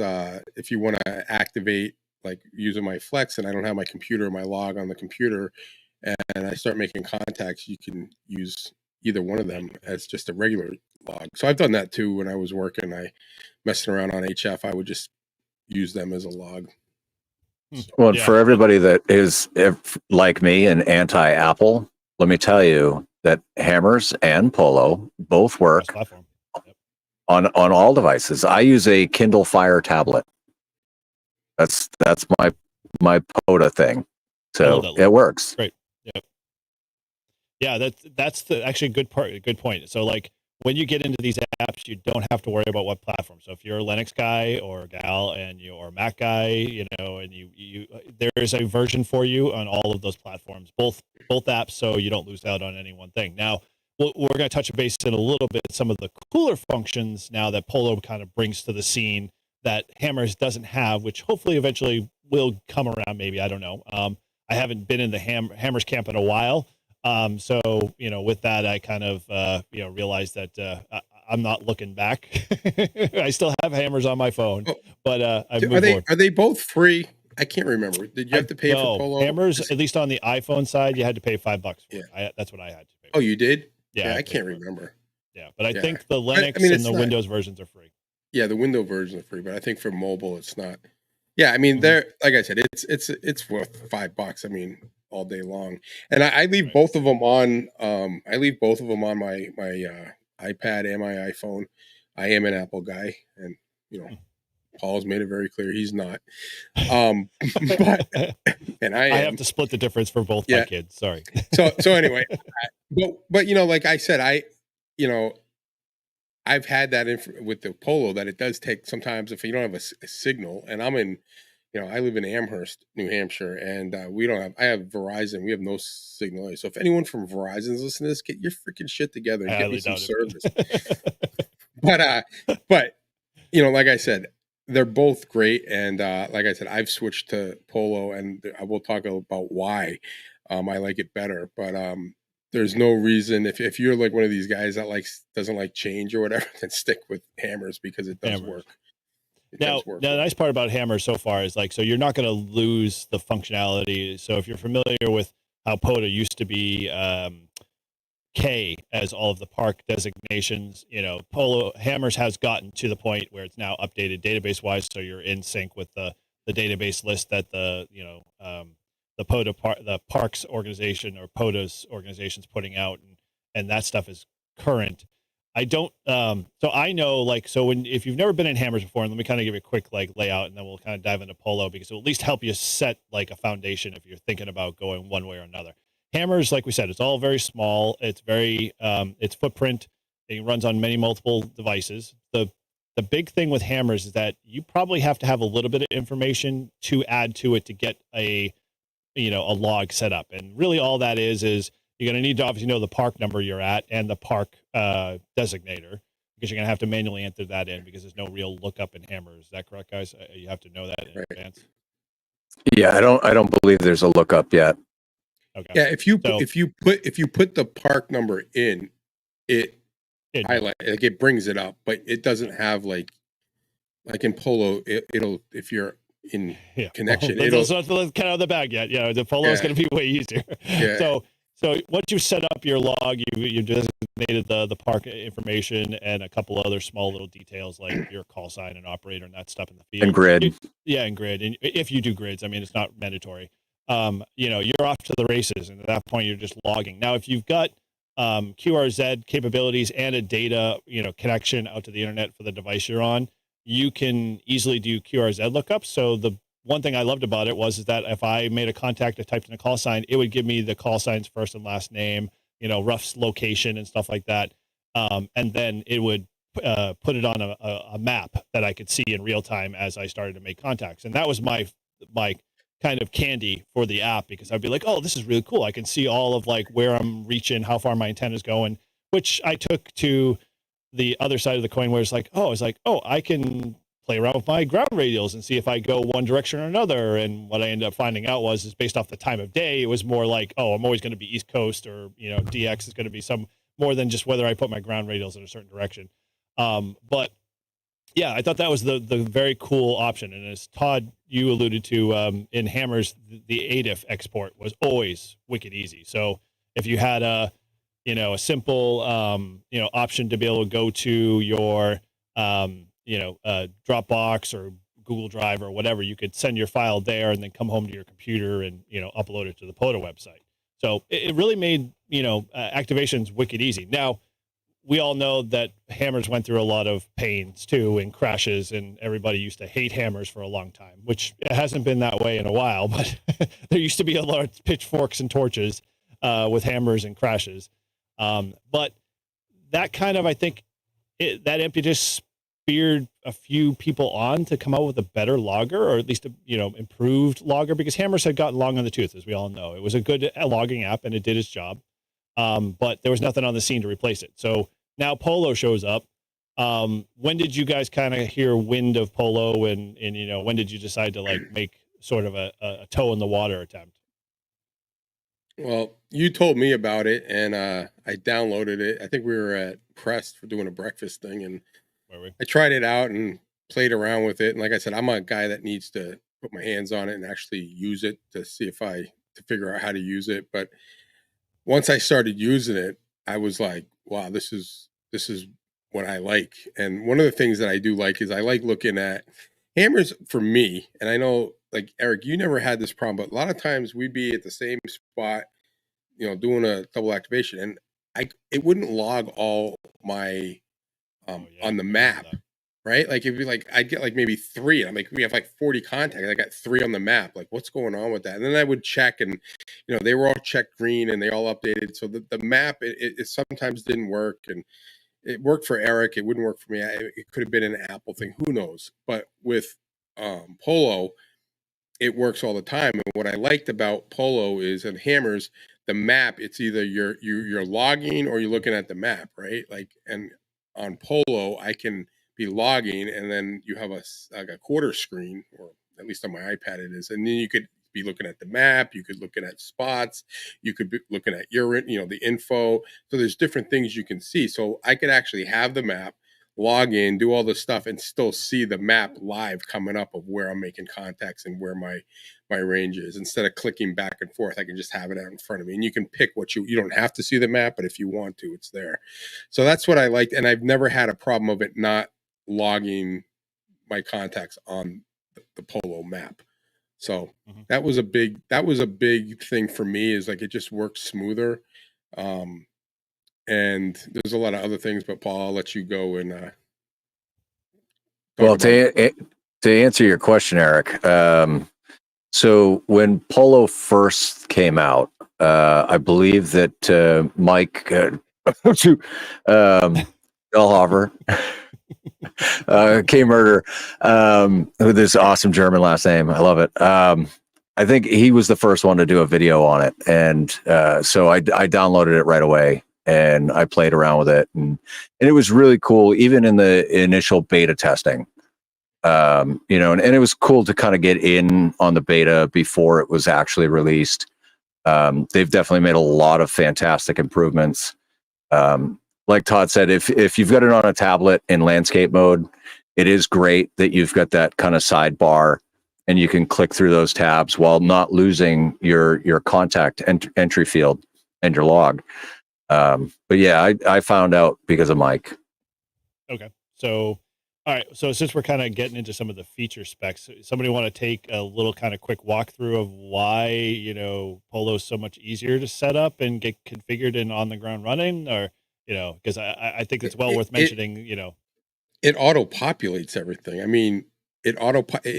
if you want to activate, like using my Flex, and I don't have my computer, my log on the computer, and I start making contacts, you can use either one of them as just a regular log. So I've done that too. When I was working, messing around on HF, I would just use them as a log. Well, for everybody that is like me and anti-Apple, let me tell you that Hammers and Polo both work on all devices. I use a Kindle Fire tablet. That's my POTA thing. So it works. Great. Yep. Yeah, that's actually a good point. So like, when you get into these apps, you don't have to worry about what platform. So if you're a Linux guy or a gal and you're a Mac guy, and you there's a version for you on all of those platforms, both apps, so you don't lose out on any one thing. Now, we're going to touch base in a little bit some of the cooler functions now that Polo kind of brings to the scene that Hammers doesn't have, which hopefully eventually will come around. Maybe, I don't know. I haven't been in the Hammers camp in a while. So, with that, I kind of, realized that I'm not looking back. I still have Hammers on my phone, but are they both free? I can't remember. Did you have to pay for Polo? Hammers, at least on the iPhone side, you had to pay $5 for it. That's what I had to pay. Oh, you did? Yeah, I can't remember. Yeah, but I think the Linux and the Windows versions are free. Yeah, the Windows version are free, but I think for mobile, it's not. Yeah, I mean, they're, like I said, it's worth $5. I mean, all day long. And I leave both of them on. I leave both of them on my iPad and my iPhone. I am an Apple guy, and Paul's made it very clear he's not. But and I have to split the difference for both my kids. Sorry. So anyway, but like I said, I've had that with the Polo, that it does take sometimes if you don't have a signal, and I'm in. I live in Amherst, New Hampshire, and I have Verizon. We have no signal. So if anyone from Verizon is listening to this, get your freaking shit together and get me some service. But like I said, they're both great. And like I said, I've switched to Polo, and I will talk about why I like it better. But there's no reason, if you're like one of these guys that doesn't like change or whatever, then stick with Hammers, because it does work. Now, the nice part about Hammers so far is so you're not going to lose the functionality. So if you're familiar with how POTA used to be K as all of the park designations, Polo Hammers has gotten to the point where it's now updated database wise, so you're in sync with the database list that the POTA the parks organization or POTA's organization's putting out, and that stuff is current. I don't, so I know, if you've never been in Hammers before, and let me kind of give you a quick layout, and then we'll kind of dive into Polo, because it'll at least help you set a foundation if you're thinking about going one way or another. Hammers, like we said, it's all very small. It's very its footprint. It runs on many multiple devices. The big thing with Hammers is that you probably have to have a little bit of information to add to it to get a log set up. And really all that is you're going to need to obviously know the park number you're at and the park designator, because you're going to have to manually enter that in, because there's no real lookup in Hammers. Is that correct, guys? You have to know that in advance. Yeah, I don't believe there's a lookup yet. Okay. Yeah, if you put the park number in, it brings it up, but it doesn't have like in Polo, it'll if you're in connection, let's not count out the bag yet. Yeah, the Polo is going to be way easier. Yeah. So once you set up your log, you designated the park information and a couple other small little details like your call sign and operator and that stuff in the field. And grid. And grid. And if you do grids, I mean, it's not mandatory. You're off to the races, and at that point you're just logging. Now, if you've got QRZ capabilities and a data, connection out to the internet for the device you're on, you can easily do QRZ lookups. So the one thing I loved about it is that if I made a contact, I typed in a call sign, it would give me the call sign's first and last name, rough location and stuff like that. And then it would put it on a map that I could see in real time as I started to make contacts. And that was my kind of candy for the app, because I'd be like, oh, this is really cool. I can see all of like where I'm reaching, how far my antenna is going, which I took to the other side of the coin, where it's like, I can play around with my ground radials and see if I go one direction or another. And what I ended up finding out is based off the time of day, it was more like, I'm always going to be East Coast, or, DX is going to be some more than just whether I put my ground radials in a certain direction. But yeah, I thought that was the very cool option. And as Todd, you alluded to, in Hammers, the ADIF export was always wicked easy. So if you had a simple, option to be able to go to your, Dropbox or Google Drive or whatever, you could send your file there and then come home to your computer and, upload it to the POTA website. So it really made, activations wicked easy. Now, we all know that Hammers went through a lot of pains too, and crashes, and everybody used to hate Hammers for a long time, which it hasn't been that way in a while, but there used to be a lot of pitchforks and torches with Hammers and crashes. But that kind of, I think that impetus speared a few people on to come out with a better logger, or at least improved logger, because Hammers had gotten long on the tooth, as we all know. It was a good logging app and it did its job. But there was nothing on the scene to replace it. So now Polo shows up. When did you guys kind of hear wind of Polo, and when did you decide to make sort of a toe in the water attempt? Well, you told me about it, and I downloaded it. I think we were at Prest for doing a breakfast thing, and I tried it out and played around with it. And like I said, I'm a guy that needs to put my hands on it and actually use it to figure out how to use it. But once I started using it, I was like, wow, this is what I like. And one of the things that I do like is I like looking at Hammers for me. And I know, like, Eric, you never had this problem, but a lot of times we'd be at the same spot, doing a double activation, and it wouldn't log all my on the map, right? Like it'd be like I'd get like maybe 3. I'm like, we have like 40 contacts. I got 3 on the map. Like, what's going on with that? And then I would check, and they were all checked green and they all updated. So the map it sometimes didn't work, and it worked for Eric. It wouldn't work for me. It could have been an Apple thing. Who knows? But with Polo, it works all the time. And what I liked about Polo is, in Hammers, the map, it's either you're logging or you're looking at the map, right? Like, and on Polo, I can be logging, and then you have a quarter screen, or at least on my iPad it is, and then you could be looking at the map, you could looking at spots, you could be looking at your the info. So there's different things you can see. So I could actually have the map, log in, do all this stuff, and still see the map live coming up of where I'm making contacts and where my range is. Instead of clicking back and forth, I can just have it out in front of me, and you can pick what you don't have to see the map, but if you want to, it's there. So that's what I liked, and I've never had a problem of it not logging my contacts on the Polo map. So that was a big thing for me, is like it just works smoother. And there's a lot of other things, but Paul, I'll let you go and well, to answer your question, Eric, so when Polo first came out, I believe that Mike Elhofer, K Murder, with this awesome German last name. I love it. I think he was the first one to do a video on it. And so I downloaded it right away and I played around with it. And it was really cool, even in the initial beta testing. And it was cool to kind of get in on the beta before it was actually released. They've definitely made a lot of fantastic improvements. Like Todd said, if you've got it on a tablet in landscape mode, it is great that you've got that kind of sidebar and you can click through those tabs while not losing your contact entry field and your log. But yeah, I found out because of Mike. Okay. So, all right. So since we're kind of getting into some of the feature specs, somebody want to take a little kind of quick walkthrough of why, Polo is so much easier to set up and get configured and on the ground running, or, because I think it's well worth mentioning, It auto populates everything. I mean, it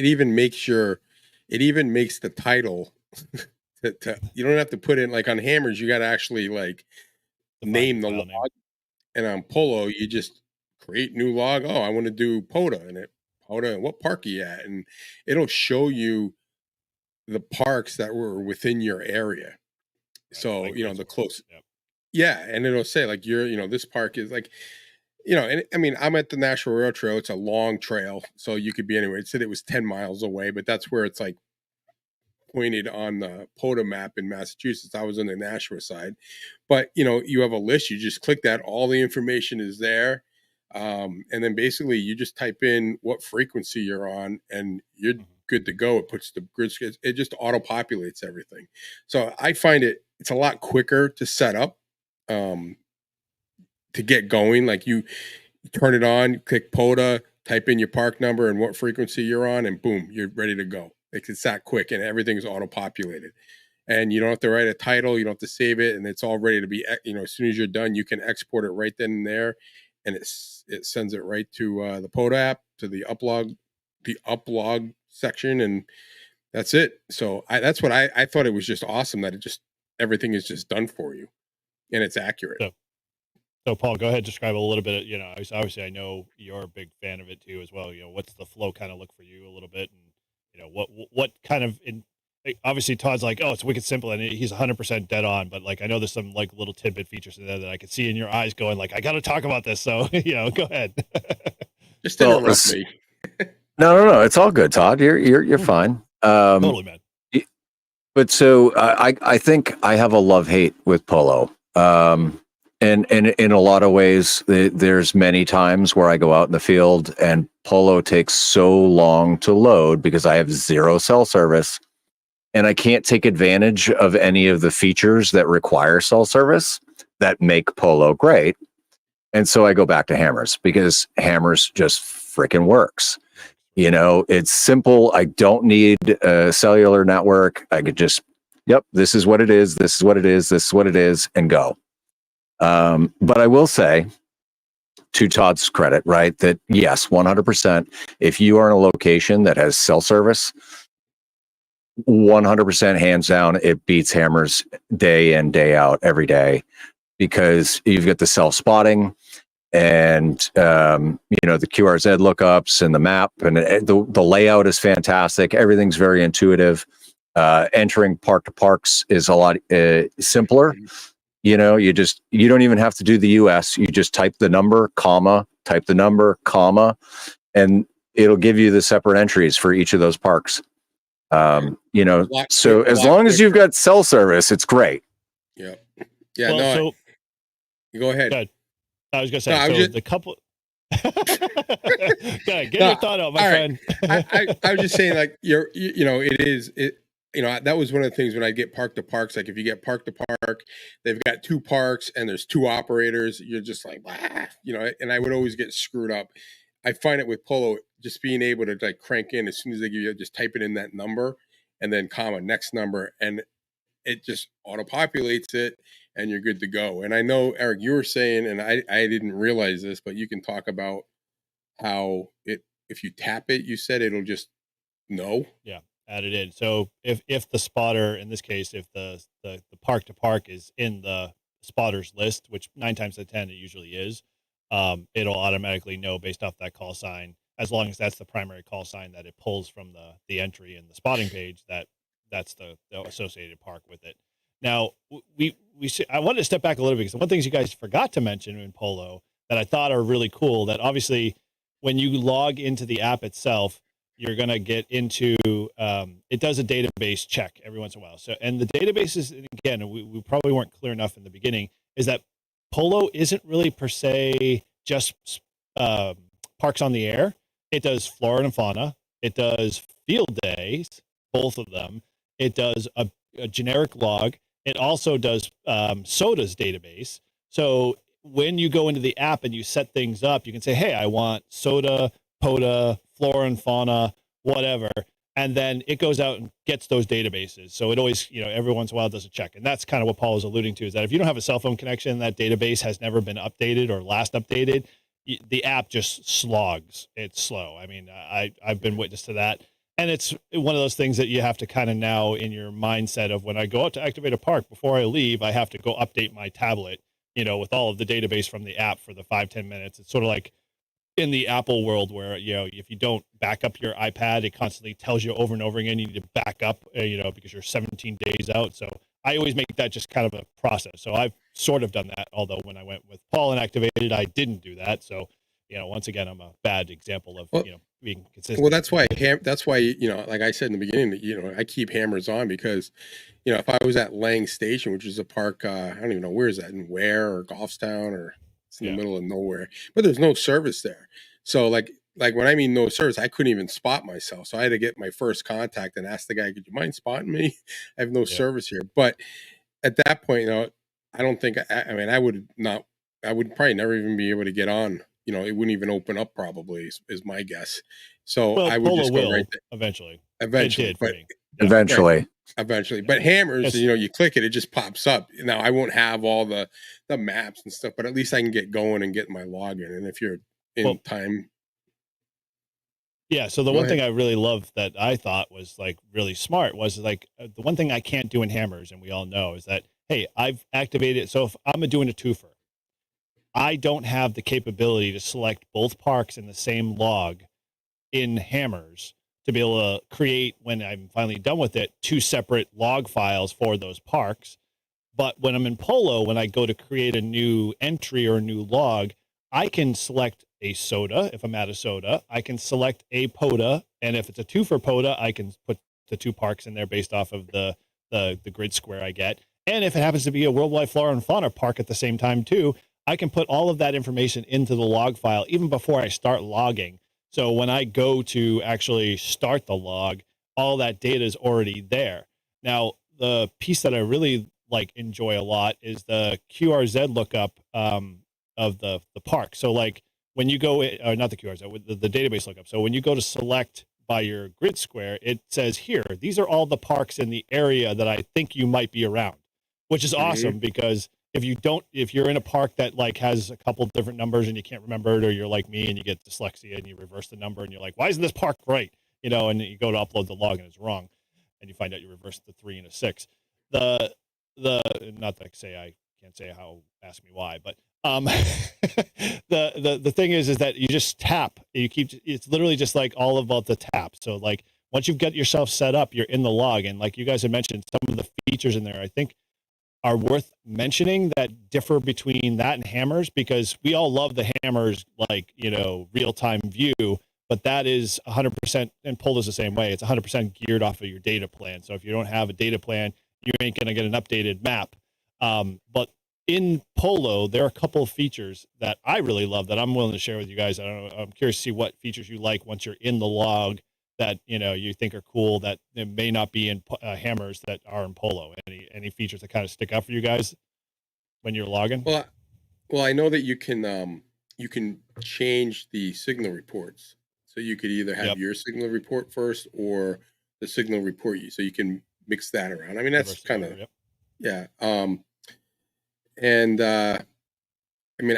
even makes the title you don't have to put in, like on Hammers, you got to actually like name the log. And on Polo, you just create new log. Oh, I want to do POTA, and POTA, and what park are you at? And it'll show you the parks that were within your area. Right. So, like the close. Yep. Yeah. And it'll say like, this park is like, and I mean, I'm at the National Rail Trail. It's a long trail. So you could be anywhere. It said it was 10 miles away, but that's where it's like pointed on the POTA map in Massachusetts. I was on the Nashua side, but you have a list. You just click that. All the information is there. And then basically you just type in what frequency you're on and you're good to go. It puts the grid, it just auto populates everything. So I find it's a lot quicker to set up, to get going. Like you turn it on, click POTA, type in your park number and what frequency you're on, and boom, you're ready to go. Like it's that quick and everything's auto populated. And you don't have to write a title, you don't have to save it, and it's all ready to be, as soon as you're done, you can export it right then and there, and it sends it right to the POTA app, to the uplog section, and that's it. So that's what I thought. It was just awesome that everything is just done for you, and it's accurate. So Paul, go ahead, describe a little bit. Obviously I know you're a big fan of it too as well. What's the flow kind of look for you a little bit, and what kind of obviously Todd's like, oh, it's wicked simple, and he's 100% dead on. But like, I know there's some like little tidbit features in there that I could see in your eyes going like, I got to talk about this. So go ahead. Just interrupt me. No, it's all good, Todd. You're fine. Totally, man. But so I think I have a love-hate with Polo. And in a lot of ways, there's many times where I go out in the field and Polo takes so long to load because I have zero cell service and I can't take advantage of any of the features that require cell service that make Polo great. And so I go back to Hammers because Hammers just freaking works. It's simple. I don't need a cellular network. I could just, this is what it is. This is what it is. This is what it is, and go. But I will say, to Todd's credit, right, that yes, 100%, if you are in a location that has cell service, 100% hands down, it beats Hammers day in, day out, every day, because you've got the cell spotting and, the QRZ lookups and the map, and the layout is fantastic. Everything's very intuitive. Entering park to parks is a lot simpler. You don't even have to do the US. You just type the number, comma, and it'll give you the separate entries for each of those parks. So as long as you've got cell service, it's great. Yeah. Yeah. Well, go ahead. I was going to say, the couple. Get your thought out, my friend. I was just saying, like, that was one of the things when I get park to parks. Like if you get park to park, they've got two parks and there's two operators. You're just like, and I would always get screwed up. I find it with Polo, just being able to like crank in as soon as they give you, just type it in that number and then comma next number, and it just auto populates it and you're good to go. And I know, Eric, you were saying, and I didn't realize this, but you can talk about how if you tap it, you said it'll just know. Yeah. Added in. So if the spotter, in this case, if the park to park is in the spotter's list, which 9 times out of 10 it usually is, it'll automatically know based off that call sign, as long as that's the primary call sign that it pulls from the entry in the spotting page, that's the associated park with it. Now, I wanted to step back a little bit because one of the things you guys forgot to mention in Polo that I thought are really cool, that obviously when you log into the app itself, you're going to get into, it does a database check every once in a while. So, and the database is, again, we probably weren't clear enough in the beginning, is that Polo isn't really per se just parks on the air. It does flora and fauna. It does field days, both of them. It does a generic log. It also does SOTA's database. So when you go into the app and you set things up, you can say, hey, I want SOTA, POTA, flora and fauna, whatever. And then it goes out and gets those databases. So it always, every once in a while does a check. And that's kind of what Paul is alluding to, is that if you don't have a cell phone connection, that database has never been updated or last updated, the app just slogs. It's slow. I mean, I've been witness to that. And it's one of those things that you have to kind of now in your mindset of, when I go out to activate a park, before I leave, I have to go update my tablet, with all of the database from the app for the 5-10 minutes. It's sort of like in the Apple world where, if you don't back up your iPad, it constantly tells you over and over again, you need to back up, because you're 17 days out. So I always make that just kind of a process. So I've sort of done that. Although when I went with Paul and activated, I didn't do that. So, once again, I'm a bad example of, being consistent. Well, that's why, like I said in the beginning, I keep Hammers on because, if I was at Lang Station, which is a park, I don't even know, where is that, in Ware or Goffstown, or it's in the middle of nowhere, but there's no service there. So like when I mean no service, I couldn't even spot myself. So I had to get my first contact and ask the guy, could you mind spotting me? I have no service here. But at that point, I don't think, I would probably never even be able to get on. It wouldn't even open up, probably, is my guess. So I would just go right there. Eventually. Eventually. But eventually. Right. Eventually. But Hammers, you click it, it just pops up. Now I won't have all the maps and stuff, but at least I can get going and get my login. And if you're in time. Yeah. So the one thing I really loved that I thought was like really smart was like the one thing I can't do in Hammers, and we all know, is that, hey, I've activated. So if I'm doing a twofer, I don't have the capability to select both parks in the same log in Hammers to be able to create, when I'm finally done with it, 2 separate log files for those parks. But when I'm in Polo, when I go to create a new entry or a new log, I can select a SOTA. If I'm at a SOTA, I can select a POTA. And if it's a twofer POTA, I can put the 2 parks in there based off of the grid square I get. And if it happens to be a worldwide flora and fauna park at the same time too, I can put all of that information into the log file even before I start logging. So when I go to actually start the log, all that data is already there. Now, the piece that I really enjoy a lot is the QRZ lookup of the park. So like when you go, or not the QRZ, the database lookup. So when you go to select by your grid square, it says here, these are all the parks in the area that I think you might be around, which is awesome because if you're in a park that has a couple different numbers and you can't remember it, or you're like me and you get dyslexia and you reverse the number and you're like, why isn't this park right? And you go to upload the log and it's wrong. And you find out you reversed the 3 and a 6. The not that I can't say how, ask me why, but the thing is that you just tap, it's literally just all about the tap. So once you've got yourself set up, you're in the log. And like you guys have mentioned, some of the features in there, I think, are worth mentioning that differ between that and Hammers, because we all love the Hammers, real-time view, but that is 100%, and Polo's the same way. It's 100% geared off of your data plan. So if you don't have a data plan, you ain't going to get an updated map. But in Polo, there are a couple of features that I really love that I'm willing to share with you guys. I'm curious to see what features you like once you're in the log that you think are cool that it may not be in Hammers that are in Polo. Any features that kind of stick out for you guys when you're logging? Well, I know that you can change the signal reports. So you could either have your signal report first or the signal report you. So you can mix that around. I mean, that's kind of yeah. And I mean,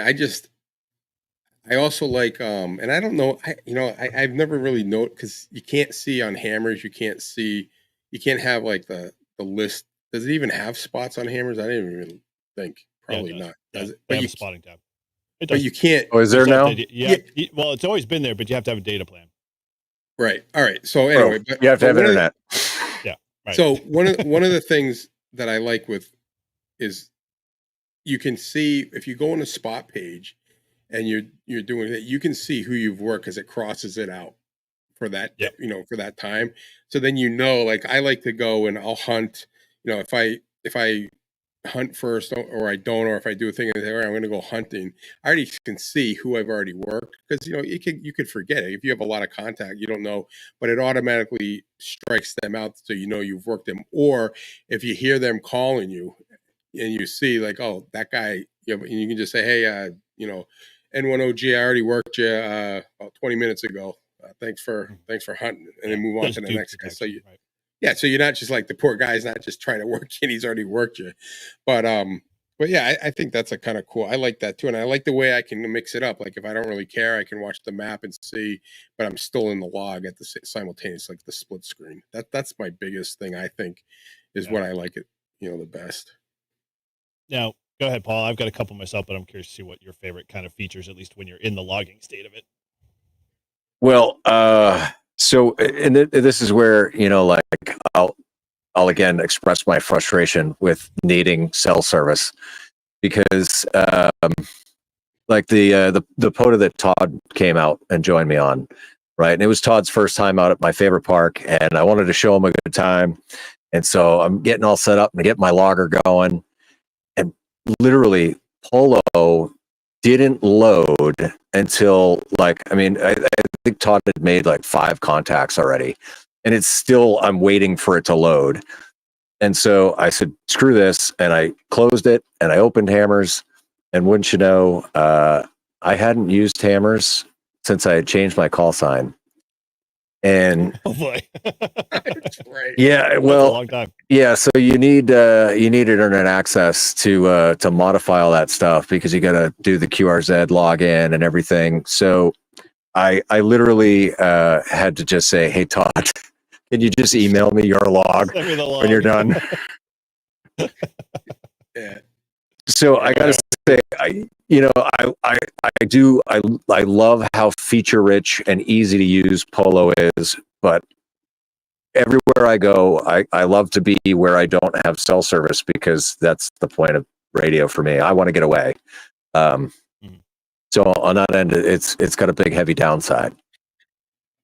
I also like, and I don't know, I've never really noticed, because you can't see on Hammers, you can't have the list Does it even have spots on hammers? I didn't even think. Probably it not. Yeah, Does it? they But have you, a spotting tab. but you can't. Oh, is there now? Well, it's always been there, but you have to have a data plan. Right. All right. So anyway, Bro, you have to have internet. Yeah. Right. So one of the things that I like with is you can see if you go on a spot page and you're doing that, you can see who you've worked because it crosses it out for that, Yep. for that time. So then, like I like to go and I'll hunt, if I hunt first or I don't, or if I do a thing and say, all right, I'm going to go hunting, I already can see who I've already worked because, you could forget it. If you have a lot of contact, you don't know, but it automatically strikes them out. So, you've worked them. Or if you hear them calling you and you see like, oh, that guy, and you can just say, hey, N1OG, I already worked you about 20 minutes ago. Thanks for hunting, and then move on to the next guy. So so you're not just like the poor guy's not just trying to work you, and he's already worked you. But yeah, I think that's a kind of cool. I like that too, and I like the way I can mix it up. Like if I don't really care, I can watch the map and see, but I'm still in the log at the simultaneous, like the split screen. That's my biggest thing. I think is what I like it, the best. Now, go ahead, Paul. I've got a couple myself, but I'm curious to see what your favorite kind of features, at least when you're in the logging state of it. Well, so and this is where like I'll again express my frustration with needing cell service because like the POTA that Todd came out and joined me on, right? And it was Todd's first time out at my favorite park, and I wanted to show him a good time, and so I'm getting all set up and get my logger going, and literally Polo didn't load until I think Todd had made like 5 contacts already, and it's still, I'm waiting for it to load. And so I said, screw this. And I closed it and I opened Hammers, and wouldn't you know, I hadn't used Hammers since I had changed my call sign. And oh boy. Yeah, well, a long time. Yeah, so you need internet access to modify all that stuff because you got to do the QRZ login and everything. So I literally had to just say, "Hey Todd, can you just email me your log when you're done?" Yeah. So I gotta say, I love how feature rich and easy to use Polo is, but everywhere I go, I love to be where I don't have cell service because that's the point of radio for me. I want to get away. So on that end, it's got a big heavy downside.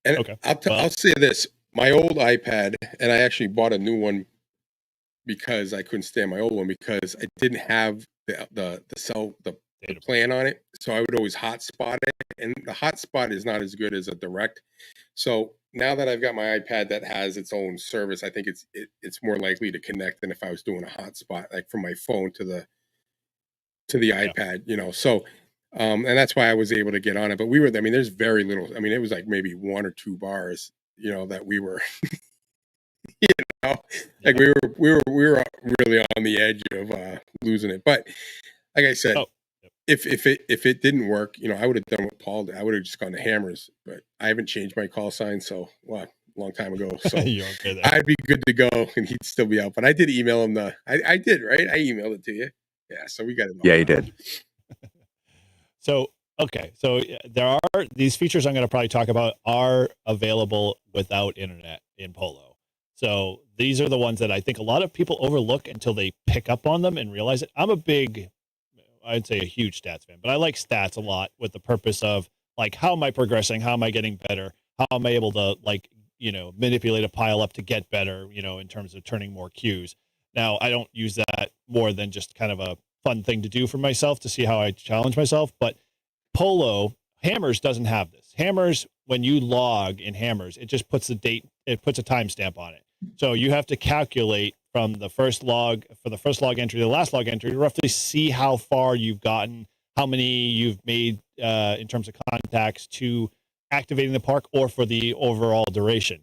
And okay. I'll say this: my old iPad, and I actually bought a new one because I couldn't stand my old one because I didn't have the plan on it. So I would always hotspot it, and the hotspot is not as good as a direct. So now that I've got my iPad that has its own service, I think it's more likely to connect than if I was doing a hotspot like from my phone to the iPad, So and that's why I was able to get on it. But there's very little. I mean, it was like maybe 1 or 2 bars, that we were like we were really on the edge of losing it. But like I said, if it didn't work, I would have done what Paul did. I would have just gone to Hammers, but I haven't changed my call sign, so a long time ago. So I'd be good to go, and he'd still be out. But I did email him I did, right? I emailed it to you. Yeah, so we got it. Yeah, you did. So okay, so there are these features I'm going to probably talk about are available without internet in Polo. So these are the ones that I think a lot of people overlook until they pick up on them and realize it. I'm a big, I'd say a huge stats fan, but I like stats a lot with the purpose of like, how am I progressing? How am I getting better? How am I able to manipulate a pile up to get better, in terms of turning more queues. Now, I don't use that more than just kind of a fun thing to do for myself to see how I challenge myself. But Polo, Hammers doesn't have this. Hammers, when you log in Hammers, it just puts the date, it puts a timestamp on it. So you have to calculate from the first log entry to the last log entry to roughly see how far you've gotten, how many you've made in terms of contacts to activating the park or for the overall duration.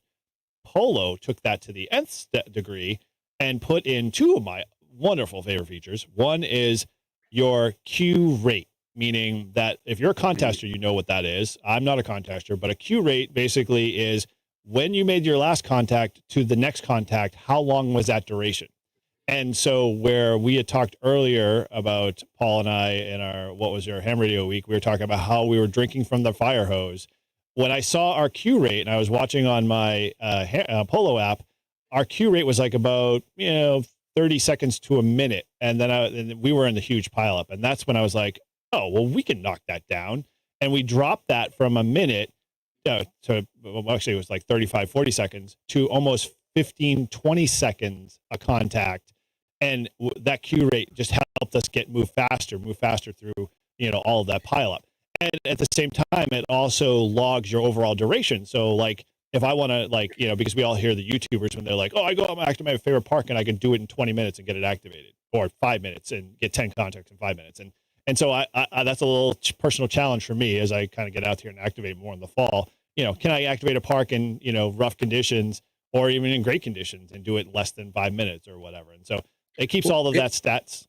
Polo took that to the nth degree and put in 2 of my wonderful favorite features. One is your queue rate, meaning that if you're a contactor, you know what that is. I'm not a contactor, but a queue rate basically is when you made your last contact to the next contact, how long was that duration? And so where we had talked earlier about Paul and I in our, what was your ham radio week, we were talking about how we were drinking from the fire hose. When I saw our Q rate, and I was watching on my Polo app, our Q rate was like about, 30 seconds to a minute. And then we were in the huge pileup. And that's when I was like, oh, well, we can knock that down. And we dropped that from a minute actually it was like 35, 40 seconds to almost 15, 20 seconds a contact. And that Q rate just helped us move faster through, all of that pileup. And at the same time, it also logs your overall duration. So like, if I want to because we all hear the YouTubers when they're like, oh, I go out to my favorite park and I can do it in 20 minutes and get it activated, or 5 minutes and get 10 contacts in 5 minutes. And so I that's a little personal challenge for me as I kind of get out here and activate more in the fall. Can I activate a park in, rough conditions or even in great conditions and do it in less than 5 minutes or whatever? And so it keeps all of that stats.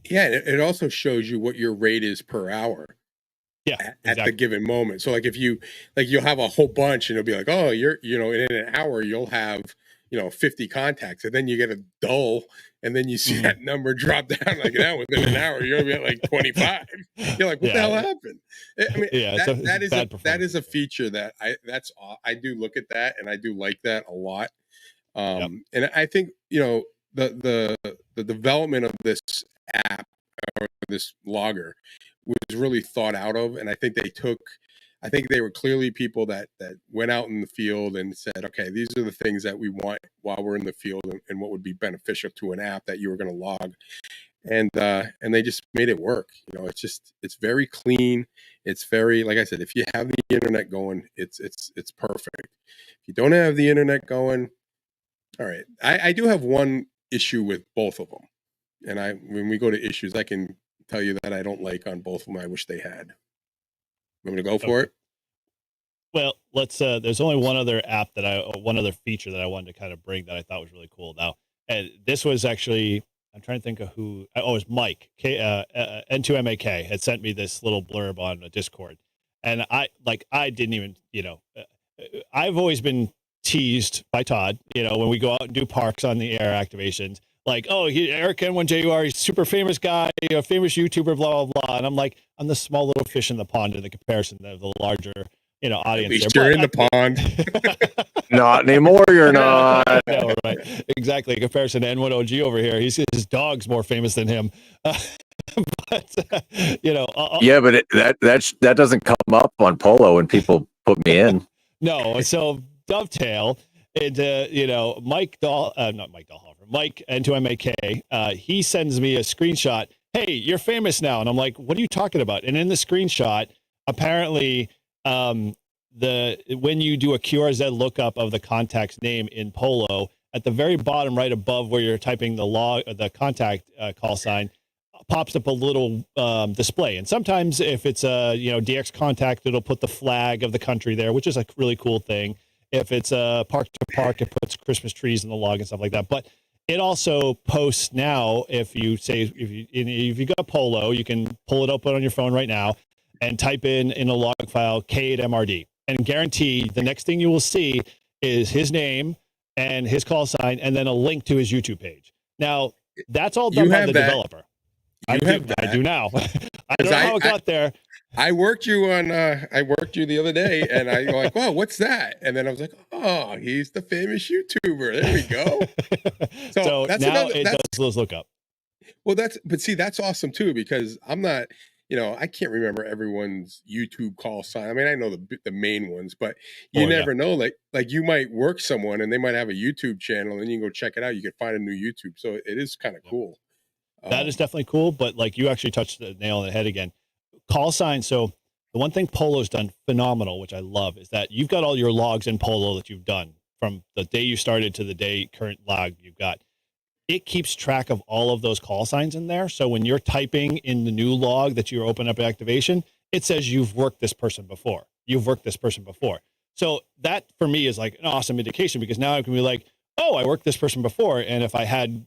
Yeah. It also shows you what your rate is per hour. Yeah, at the given moment. So like if you'll have a whole bunch and it'll be like, oh, you're, in an hour, you'll have, 50 contacts, and then you get a dull, and then you see that number drop down like that within an hour, you're gonna be at like 25. You're like, what the hell happened? I mean, that is a feature that I do look at that, and I do like that a lot. And I think, the development of this app or this logger was really thought out of, and I think they were clearly people that went out in the field and said, okay, these are the things that we want while we're in the field, and what would be beneficial to an app that you were going to log, and they just made it work. It's very clean. It's very, like I said, if you have the internet going, it's perfect. If you don't have the internet going, all right. I do have one issue with both of them, and when we go to issues, I can tell you that I don't like on both of them. I wish they had. I'm going to go for it. Well, let's. There's only one other feature that I wanted to kind of bring that I thought was really cool. Now, and this was actually, I'm trying to think of who. Oh, it was Mike N2MAK had sent me this little blurb on Discord, and I didn't even, I've always been teased by Todd, when we go out and do parks on the air activations. Like, oh, Eric N1JUR, he's a super famous guy, a famous YouTuber, blah, blah, blah. And I'm like, I'm the small little fish in the pond in the comparison of the larger, audience. At least you're in the pond. Not anymore, you're not. No, right. Exactly. In comparison to N1OG over here, his dog's more famous than him. But, yeah, but that doesn't come up on Polo when people put me in. No, so dovetail. And, Mike N2MAK, he sends me a screenshot. Hey, you're famous now. And I'm like, what are you talking about? And in the screenshot, apparently, when you do a QRZ lookup of the contact's name in Polo, at the very bottom, right above where you're typing the contact call sign, pops up a little display. And sometimes if it's a, DX contact, it'll put the flag of the country there, which is a really cool thing. If it's a park to park, it puts Christmas trees in the log and stuff like that. But it also posts now. If you got Polo, you can pull it open on your phone right now and type in a log file K8MRD, and guarantee the next thing you will see is his name and his call sign, and then a link to his YouTube page. Now that's all done by the developer. I do now. I don't know how it got there. I worked you the other day, and I like, wow, what's that? And then I was like, oh, he's the famous YouTuber. There we go. So that's now it does those lookup. Well, that's awesome too, because I'm not, I can't remember everyone's YouTube call sign. I mean, I know the main ones, but you never know. Like you might work someone and they might have a YouTube channel, and you can go check it out. You can find a new YouTube. So it is kind of cool. That is definitely cool. But like you actually touched the nail on the head again. Call sign. So the one thing Polo's done phenomenal, which I love, is that you've got all your logs in Polo that you've done from the day you started to the day current log you've got. It keeps track of all of those call signs in there. So when you're typing in the new log that you open up activation, it says you've worked this person before. So that for me is like an awesome indication, because now I can be like, oh, I worked this person before. And if I had,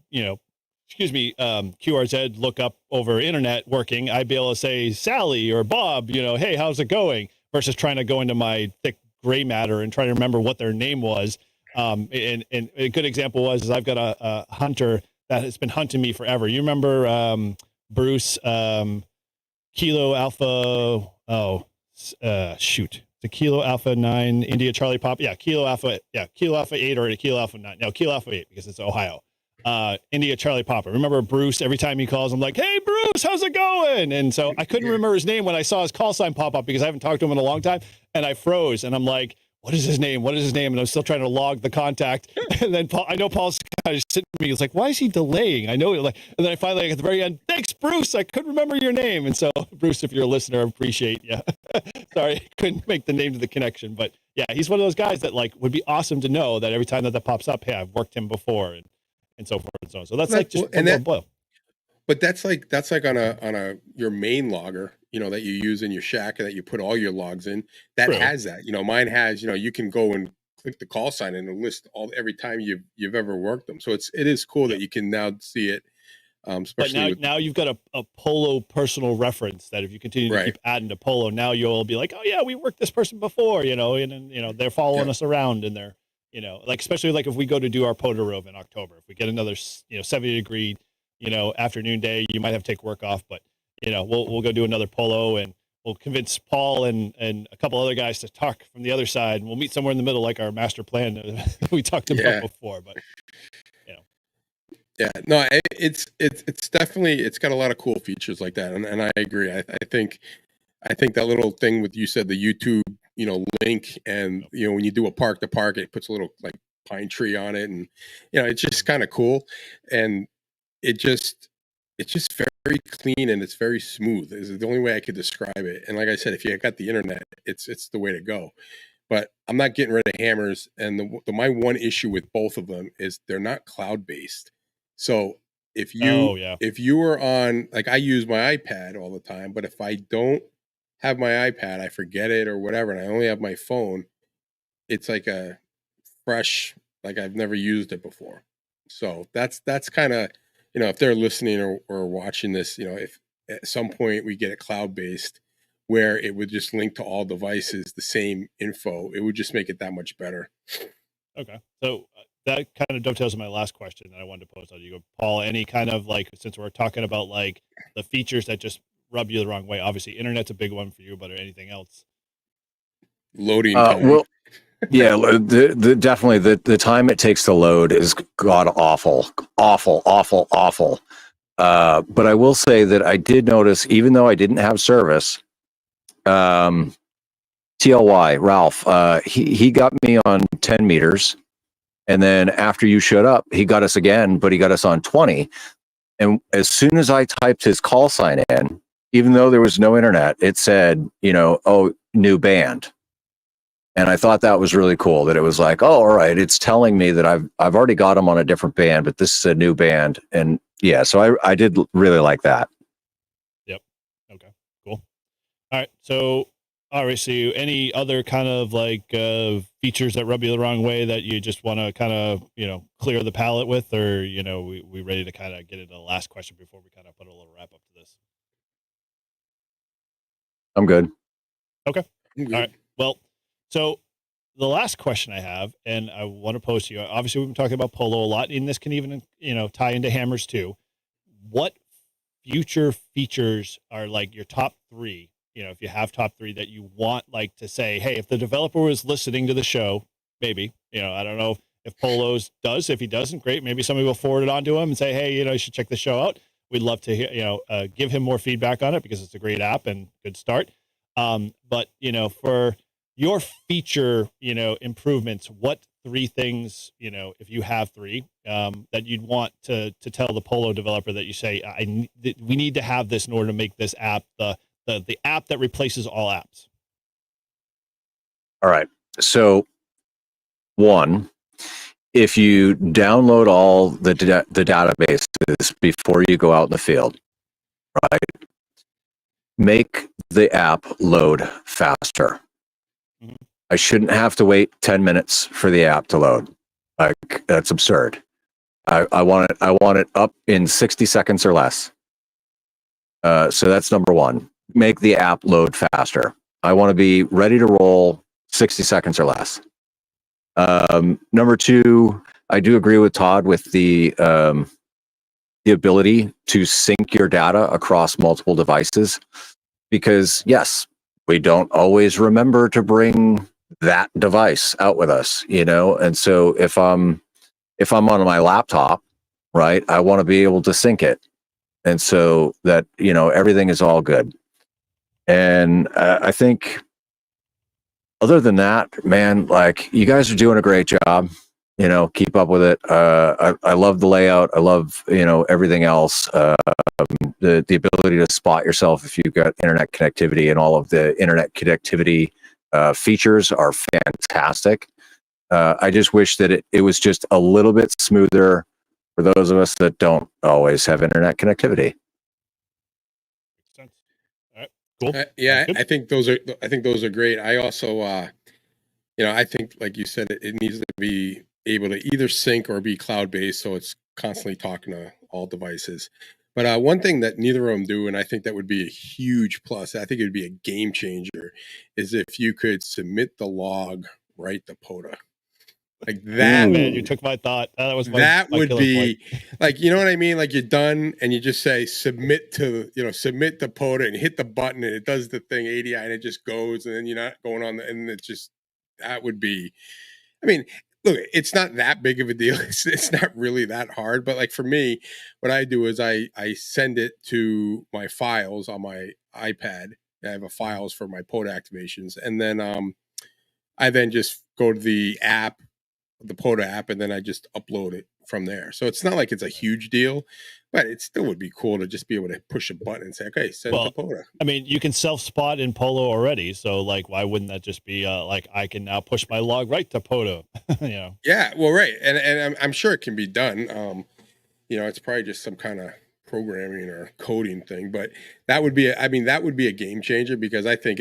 QRZ look up over internet working, I'd be able to say Sally or Bob, hey, how's it going? Versus trying to go into my thick gray matter and try to remember what their name was. And a good example is I've got a hunter that has been hunting me forever. You remember Bruce, Kilo Alpha? Oh, shoot. The Kilo Alpha 9 India Charlie Pop. Yeah, Kilo Alpha 8 or Kilo Alpha 9. No, Kilo Alpha 8 because it's Ohio. India Charlie Papa. Remember Bruce? Every time he calls, I'm like, hey, Bruce, how's it going? And so I couldn't remember his name when I saw his call sign pop up because I haven't talked to him in a long time. And I froze and I'm like, what is his name? What is his name? And I'm still trying to log the contact. And then I know Paul's kind of sitting with me. He's like, why is he delaying? I know. And then I finally, at the very end, thanks, Bruce. I couldn't remember your name. And so, Bruce, if you're a listener, I appreciate you. Sorry, I couldn't make the name to the connection. But yeah, he's one of those guys that like would be awesome to know that every time that pops up, hey, I've worked him before and so forth and so on. So that's like just boil. But that's like on a your main logger, that you use in your shack and that you put all your logs in. That has that. Mine has, you can go and click the call sign and it'll list every time you've ever worked them. So it is cool that you can now see it. Especially but now you've got a Polo personal reference that if you continue to keep adding to Polo, now you'll be like, oh yeah, we worked this person before, and they're following us around and they're, like especially like if we go to do our POTA rove in October, if we get another 70-degree afternoon day, you might have to take work off, but we'll go do another Polo and we'll convince Paul and a couple other guys to talk from the other side, and we'll meet somewhere in the middle like our master plan we talked about before. But yeah, no, it's definitely, it's got a lot of cool features like that, and I agree. I think that little thing with, you said, the YouTube link, and when you do a park to park, it puts a little like pine tree on it, and it's just kind of cool, and it's just very clean and it's very smooth is the only way I could describe it. And like I said, if you got the internet, it's the way to go. But I'm not getting rid of Hammers, and my one issue with both of them is they're not cloud based. So if you were on, like, I use my iPad all the time, but if I don't have my iPad, I forget it or whatever, and I only have my phone, it's like a fresh, like I've never used it before. So that's kind of, if they're listening or watching this, if at some point we get it cloud-based where it would just link to all devices, the same info, it would just make it that much better. Okay. So that kind of dovetails on my last question that I wanted to pose on you, Paul. Any kind of like, since we're talking about like the features that just rub you the wrong way, obviously internet's a big one for you, but anything else? Loading time. Well, yeah, definitely the time it takes to load is god awful. But I will say that I did notice, even though I didn't have service, TLY Ralph, he got me on 10 meters, and then after you showed up, he got us again, but he got us on 20. And as soon as I typed his call sign in, even though there was no internet, it said, oh, new band. And I thought that was really cool, that it was like, oh, all right, it's telling me that I've already got him on a different band, but this is a new band. And yeah, so I did really like that. Yep. Okay, cool. All right. So obviously any other kind of like features that rub you the wrong way that you just want to kind of, clear the palette with, or, we ready to kind of get into the last question before we kind of put a little wrap up to this? I'm good. Okay. All right. Well, so the last question I have, and I want to pose to you, obviously we've been talking about Polo a lot, and this can even, tie into Hammers too. What future features are like your top three, if you have top three that you want, like, to say, hey, if the developer was listening to the show, maybe, I don't know if Polo's does, if he doesn't, great. Maybe somebody will forward it on to him and say, hey, you should check the show out. We'd love to hear, give him more feedback on it because it's a great app and good start. But, for your feature, improvements, what three things, if you have three, that you'd want to tell the Polo developer that you say, we need to have this in order to make this app the app that replaces all apps? All right. So one, if you download all the databases before you go out in the field, right, make the app load faster. Mm-hmm. I shouldn't have to wait 10 minutes for the app to load. Like, that's absurd. I want it up in 60 seconds or less. So that's number one. Make the app load faster. I want to be ready to roll 60 seconds or less. Number two, I do agree with Todd with the the ability to sync your data across multiple devices, because yes, we don't always remember to bring that device out with us, and so if I'm on my laptop, right, I want to be able to sync it, and so that everything is all good. And I think other than that, man, like, you guys are doing a great job. Keep up with it. I love the layout. I love everything else. The ability to spot yourself if you've got internet connectivity, and all of the internet connectivity features are fantastic. I just wish that it was just a little bit smoother for those of us that don't always have internet connectivity. Makes sense. All right, cool. Yeah, I think those are great. I also, I think, like you said, it needs to be able to either sync or be cloud-based, so it's constantly talking to all devices. But one thing that neither of them do, and I think that would be a huge plus, I think it would be a game changer, is if you could submit the log right to POTA. Like that. Oh, man, you took my thought. That was my would be point. like, you know what I mean? Like, you're done and you just say submit to POTA and hit the button and it does the thing ADI and it just goes, and then you're not going on and it just, that would be, I mean, look, it's not that big of a deal. It's not really that hard. But like for me, what I do is I send it to my files on my iPad. I have a files for my POTA activations. And then I then just go to the app, the POTA app, and then I just upload it from there. So it's not like it's a huge deal, but it still would be cool to just be able to push a button and say, okay, send it to POTA. I mean, you can self-spot in Polo already. So like, why wouldn't that just be like, I can now push my log right to POTA, Yeah, well, right. And I'm sure it can be done. It's probably just some kind of programming or coding thing, but that would be a game changer, because I think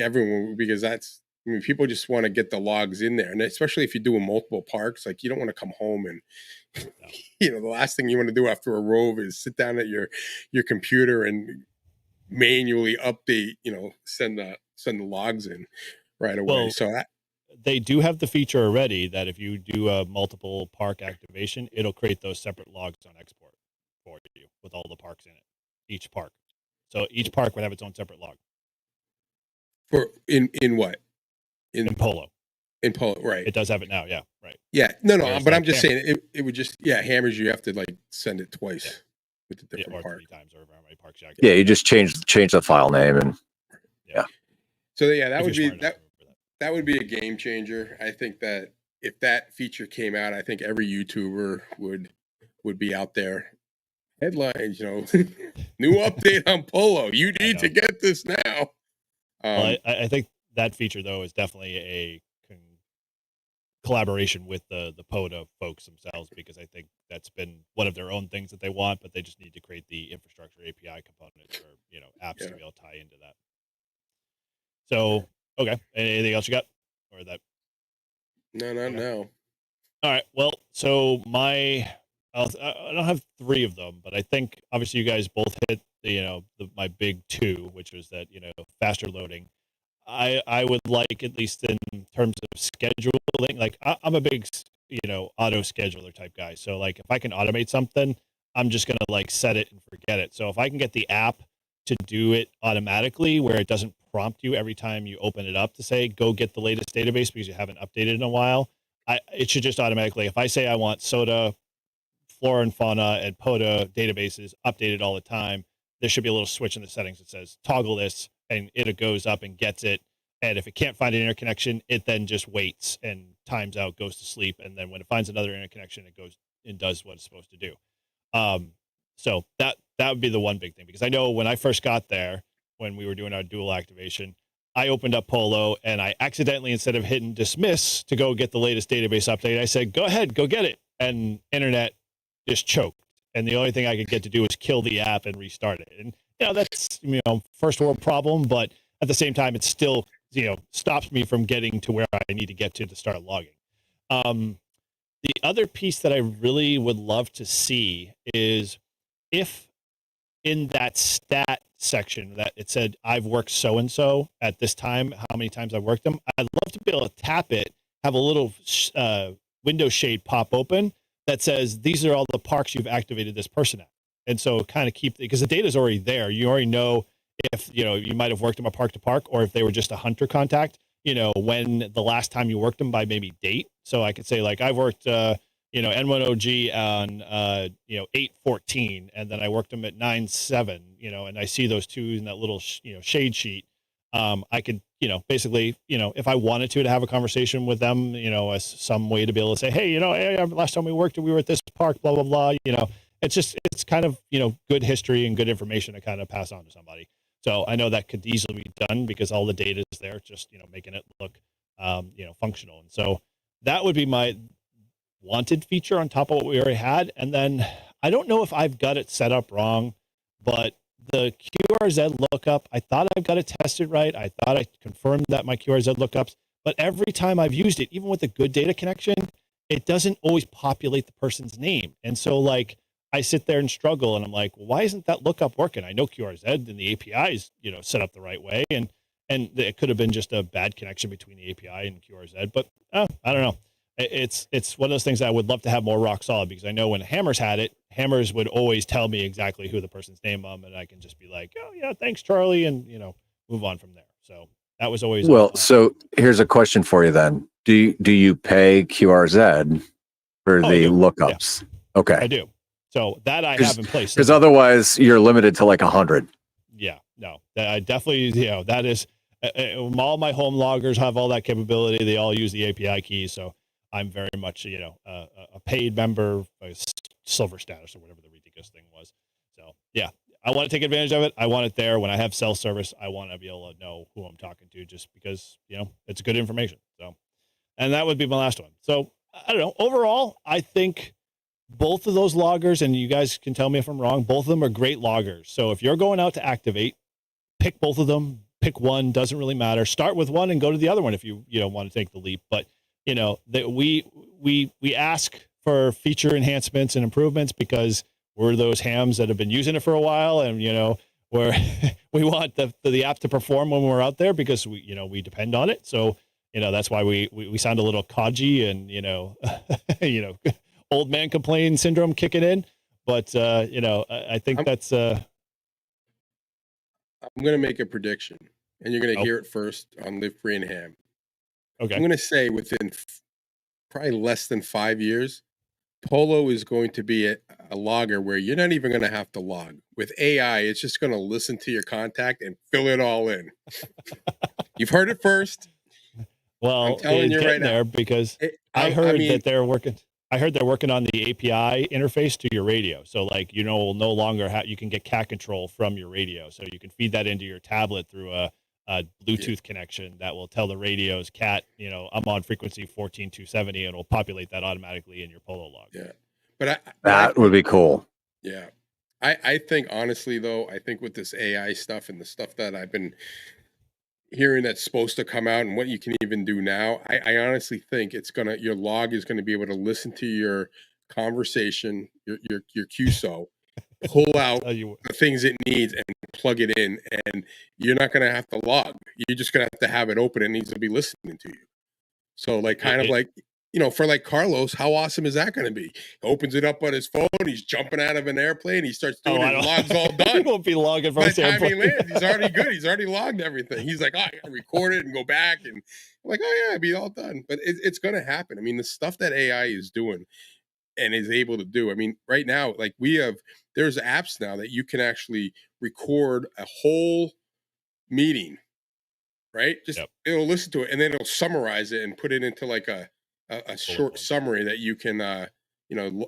people just want to get the logs in there. And especially if you're doing multiple parks, like, you don't want to come home and, the last thing you want to do after a rove is sit down at your computer and manually update, send the logs in right away. Well, so they do have the feature already that if you do a multiple park activation, it'll create those separate logs on export for you with all the parks in it, each park. So each park would have its own separate log. For in what? In Polo. In Polo, right. It does have it now, yeah, right. Yeah, no, Whereas, but like, I'm just saying it would just, Hammers, you have to like send it twice with the different or park. 3 times or however many parks you activate. Yeah, you just change the file name and So yeah, that would be a game changer. I think that if that feature came out, I think every YouTuber would be out there. Headlines, new update on Polo. You need to get this now. Well, I think that feature though is definitely a collaboration with the POTA folks themselves, because I think that's been one of their own things that they want, but they just need to create the infrastructure API components or apps to be able to tie into that. So okay, anything else you got, or that? No, not now. All right. Well, so I don't have 3 of them, but I think obviously you guys both hit my big 2, which was that faster loading. I would like, at least in terms of scheduling, like I'm a big auto scheduler type guy. So like, if I can automate something, I'm just gonna like set it and forget it. So if I can get the app to do it automatically, where it doesn't prompt you every time you open it up to say go get the latest database because you haven't updated in a while, it should just automatically, if I say I want SOTA, flora and fauna, and POTA databases updated all the time, there should be a little switch in the settings that says toggle this, and it goes up and gets it. And if it can't find an interconnection, it then just waits and times out, goes to sleep, and then when it finds another interconnection, it goes and does what it's supposed to do. So that would be the one big thing, because I know when I first got there, when we were doing our dual activation, I opened up Polo and I accidentally, instead of hitting dismiss to go get the latest database update, I said, go ahead, go get it. And internet just choked. And the only thing I could get to do was kill the app and restart it. And, that's, first world problem, but at the same time, it still, stops me from getting to where I need to get to start logging. The other piece that I really would love to see is if in that stat section that it said, I've worked so-and-so at this time, how many times I've worked them, I'd love to be able to tap it, have a little window shade pop open that says, these are all the parks you've activated this person at. And so kind of because the data is already there. You already know if, you might have worked them a park to park, or if they were just a hunter contact, when the last time you worked them by maybe date. So I could say like, I've worked, N1OG on, 8/14, and then I worked them at 9/7, and I see those two in that little, shade sheet. I could, basically, if I wanted to have a conversation with them, as some way to be able to say, hey, hey, last time we worked, we were at this park, blah, blah, blah, it's kind of, good history and good information to kind of pass on to somebody. So I know that could easily be done because all the data is there, just, making it look, functional. And so that would be my wanted feature on top of what we already had. And then I don't know if I've got it set up wrong, but the QRZ lookup, I thought I've got it tested right. I thought I confirmed that my QRZ lookups, but every time I've used it, even with a good data connection, it doesn't always populate the person's name. And so like, I sit there and struggle, and I'm like, well, why isn't that lookup working? I know QRZ and the API is, set up the right way. And it could have been just a bad connection between the API and QRZ, but I don't know. It's one of those things that I would love to have more rock solid, because I know when Hammers had it, Hammers would always tell me exactly who the person's name was, and I can just be like, oh yeah, thanks, Charlie, and move on from there. So that was always so here's a question for you then. Do you pay QRZ for the lookups? Yeah. Okay, I do. So that I have in place, because otherwise you're limited to like 100. Yeah, no, I definitely, that is all my home loggers have all that capability. They all use the API key, so I'm very much, a paid member, a silver status or whatever the ridiculous thing was. So yeah, I want to take advantage of it. I want it there. When I have cell service, I want to be able to know who I'm talking to, just because, it's good information. So, and that would be my last one. So I don't know. Overall, I think both of those loggers, and you guys can tell me if I'm wrong, both of them are great loggers. So if you're going out to activate, pick both of them, pick one, doesn't really matter. Start with one and go to the other one if you want to take the leap. But that we ask for feature enhancements and improvements because we're those hams that have been using it for a while, and we want the app to perform when we're out there, because we depend on it. So that's why we sound a little codgy and old man complain syndrome kicking in. But I think that's I'm gonna make a prediction, and you're gonna hear it first on Live Free and Ham. Okay. I'm going to say within probably less than 5 years, Polo is going to be a logger where you're not even going to have to log. With AI, it's just going to listen to your contact and fill it all in. You've heard it first. Well, I'm telling you right now, because I heard that they're working. I heard they're working on the API interface to your radio. So like, will no longer you can get cat control from your radio. So you can feed that into your tablet through a Bluetooth connection that will tell the radios, cat, I'm on frequency 14270, and it'll populate that automatically in your Polo log. Yeah. But that would be cool. Yeah. I think honestly though, I think with this AI stuff and the stuff that I've been hearing that's supposed to come out and what you can even do now, I honestly think your log is gonna be able to listen to your conversation, your QSO, pull out the things it needs and plug it in, and you're not going to have to log. You're just going to have it open. It needs to be listening to you. So like for like Carlos, how awesome is that going to be? He opens it up on his phone. He's jumping out of an airplane. He starts doing it. Log's all done. He won't be logging from by the time he lands. He's already good. He's already logged everything. He's like, I got to record it and go back. And I'm like, oh yeah, it'll be all done. But it's going to happen. I mean, the stuff that AI is doing and is able to do. I mean, right now, like there's apps now that you can actually record a whole meeting, right? Just it'll listen to it and then it'll summarize it and put it into like a short summary that you can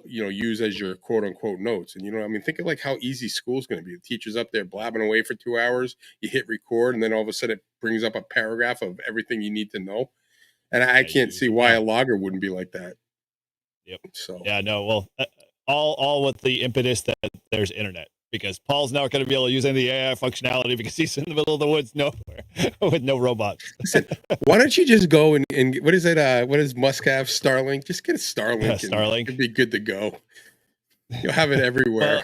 use as your quote unquote notes. And I mean, think of like how easy school's going to be. The teacher's up there blabbing away for 2 hours. You hit record, and then all of a sudden it brings up a paragraph of everything you need to know. And I can't see why a logger wouldn't be like that. Yep. So yeah, no, well, all with the impetus that there's internet, because Paul's not going to be able to use any of the AI functionality because he's in the middle of the woods nowhere with no robots. Listen, why don't you just go and what is it? What does Musk have? Starlink? Just get a Starlink. Yeah, Starlink. It'd be good to go. You'll have it everywhere.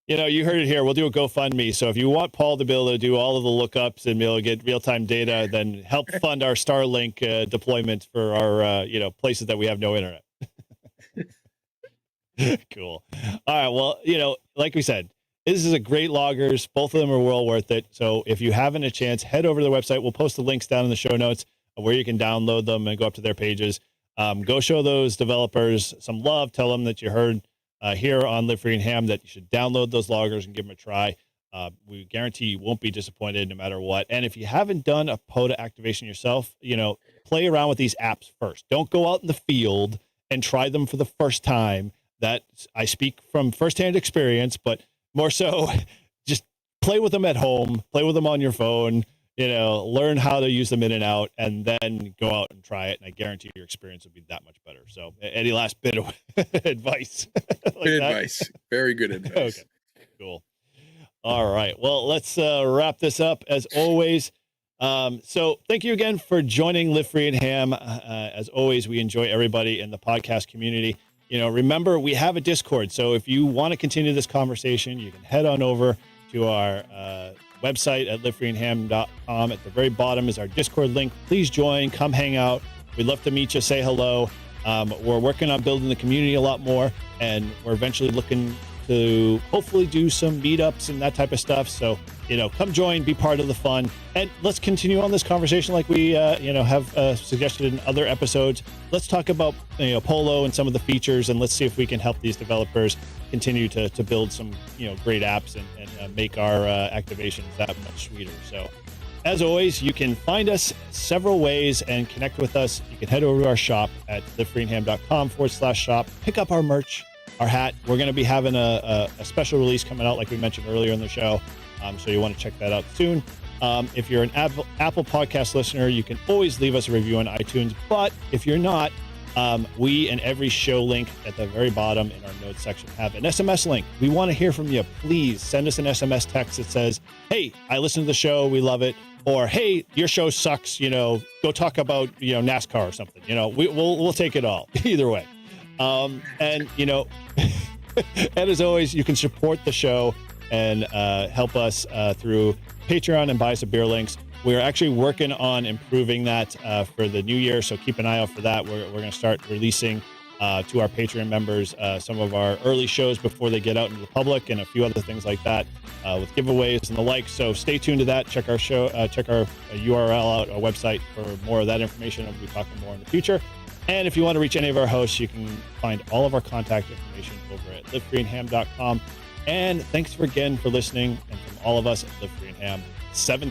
Well, you heard it here. We'll do a GoFundMe. So if you want Paul to be able to do all of the lookups and be able to get real-time data, then help fund our Starlink deployment for our places that we have no internet. Cool. All right. Well, like we said, this is a great loggers. Both of them are well worth it. So if you haven't a chance, head over to the website. We'll post the links down in the show notes where you can download them and go up to their pages. Go show those developers some love. Tell them that you heard here on Live Free and Ham that you should download those loggers and give them a try. We guarantee you won't be disappointed no matter what. And if you haven't done a POTA activation yourself, play around with these apps first. Don't go out in the field and try them for the first time. That I speak from firsthand experience, but more so just play with them at home, play with them on your phone, learn how to use them in and out, and then go out and try it. And I guarantee your experience will be that much better. So any last bit of advice? Good advice. Very good advice. Okay, cool. All right. Well, let's wrap this up as always. So thank you again for joining Live Free and Ham. As always, we enjoy everybody in the podcast community. Remember, we have a Discord. So if you want to continue this conversation, you can head on over to our website at livefreeandham.com. At the very bottom is our Discord link. Please join, come hang out. We'd love to meet you, say hello. We're working on building the community a lot more, and we're eventually looking to hopefully do some meetups and that type of stuff. So, come join, be part of the fun, and let's continue on this conversation like we, have suggested in other episodes. Let's talk about, Polo and some of the features, and let's see if we can help these developers continue to build some, great apps and make our activations that much sweeter. So, as always, you can find us several ways and connect with us. You can head over to our shop at livefreeandham.com/shop, pick up our merch, our hat. We're going to be having a special release coming out, like we mentioned earlier in the show. So you want to check that out soon. If you're an Apple Podcast listener, you can always leave us a review on iTunes. But if you're not, we and every show link at the very bottom in our notes section have an SMS link. We want to hear from you. Please send us an SMS text that says, "Hey, I listened to the show. We love it." Or, "Hey, your show sucks. Go talk about NASCAR or something." We'll take it all. Either way. And as always, you can support the show and help us through Patreon and buy us a beer links. We're actually working on improving that for the new year, so keep an eye out for that. We're going to start releasing to our Patreon members some of our early shows before they get out into the public, and a few other things like that with giveaways and the like. So stay tuned to that. Check our show, check our URL out, our website for more of that information. We'll be talking more in the future. And if you want to reach any of our hosts, you can find all of our contact information over at livefreeandham.com. And thanks again for listening. And from all of us at Live Free and Ham, 7-3.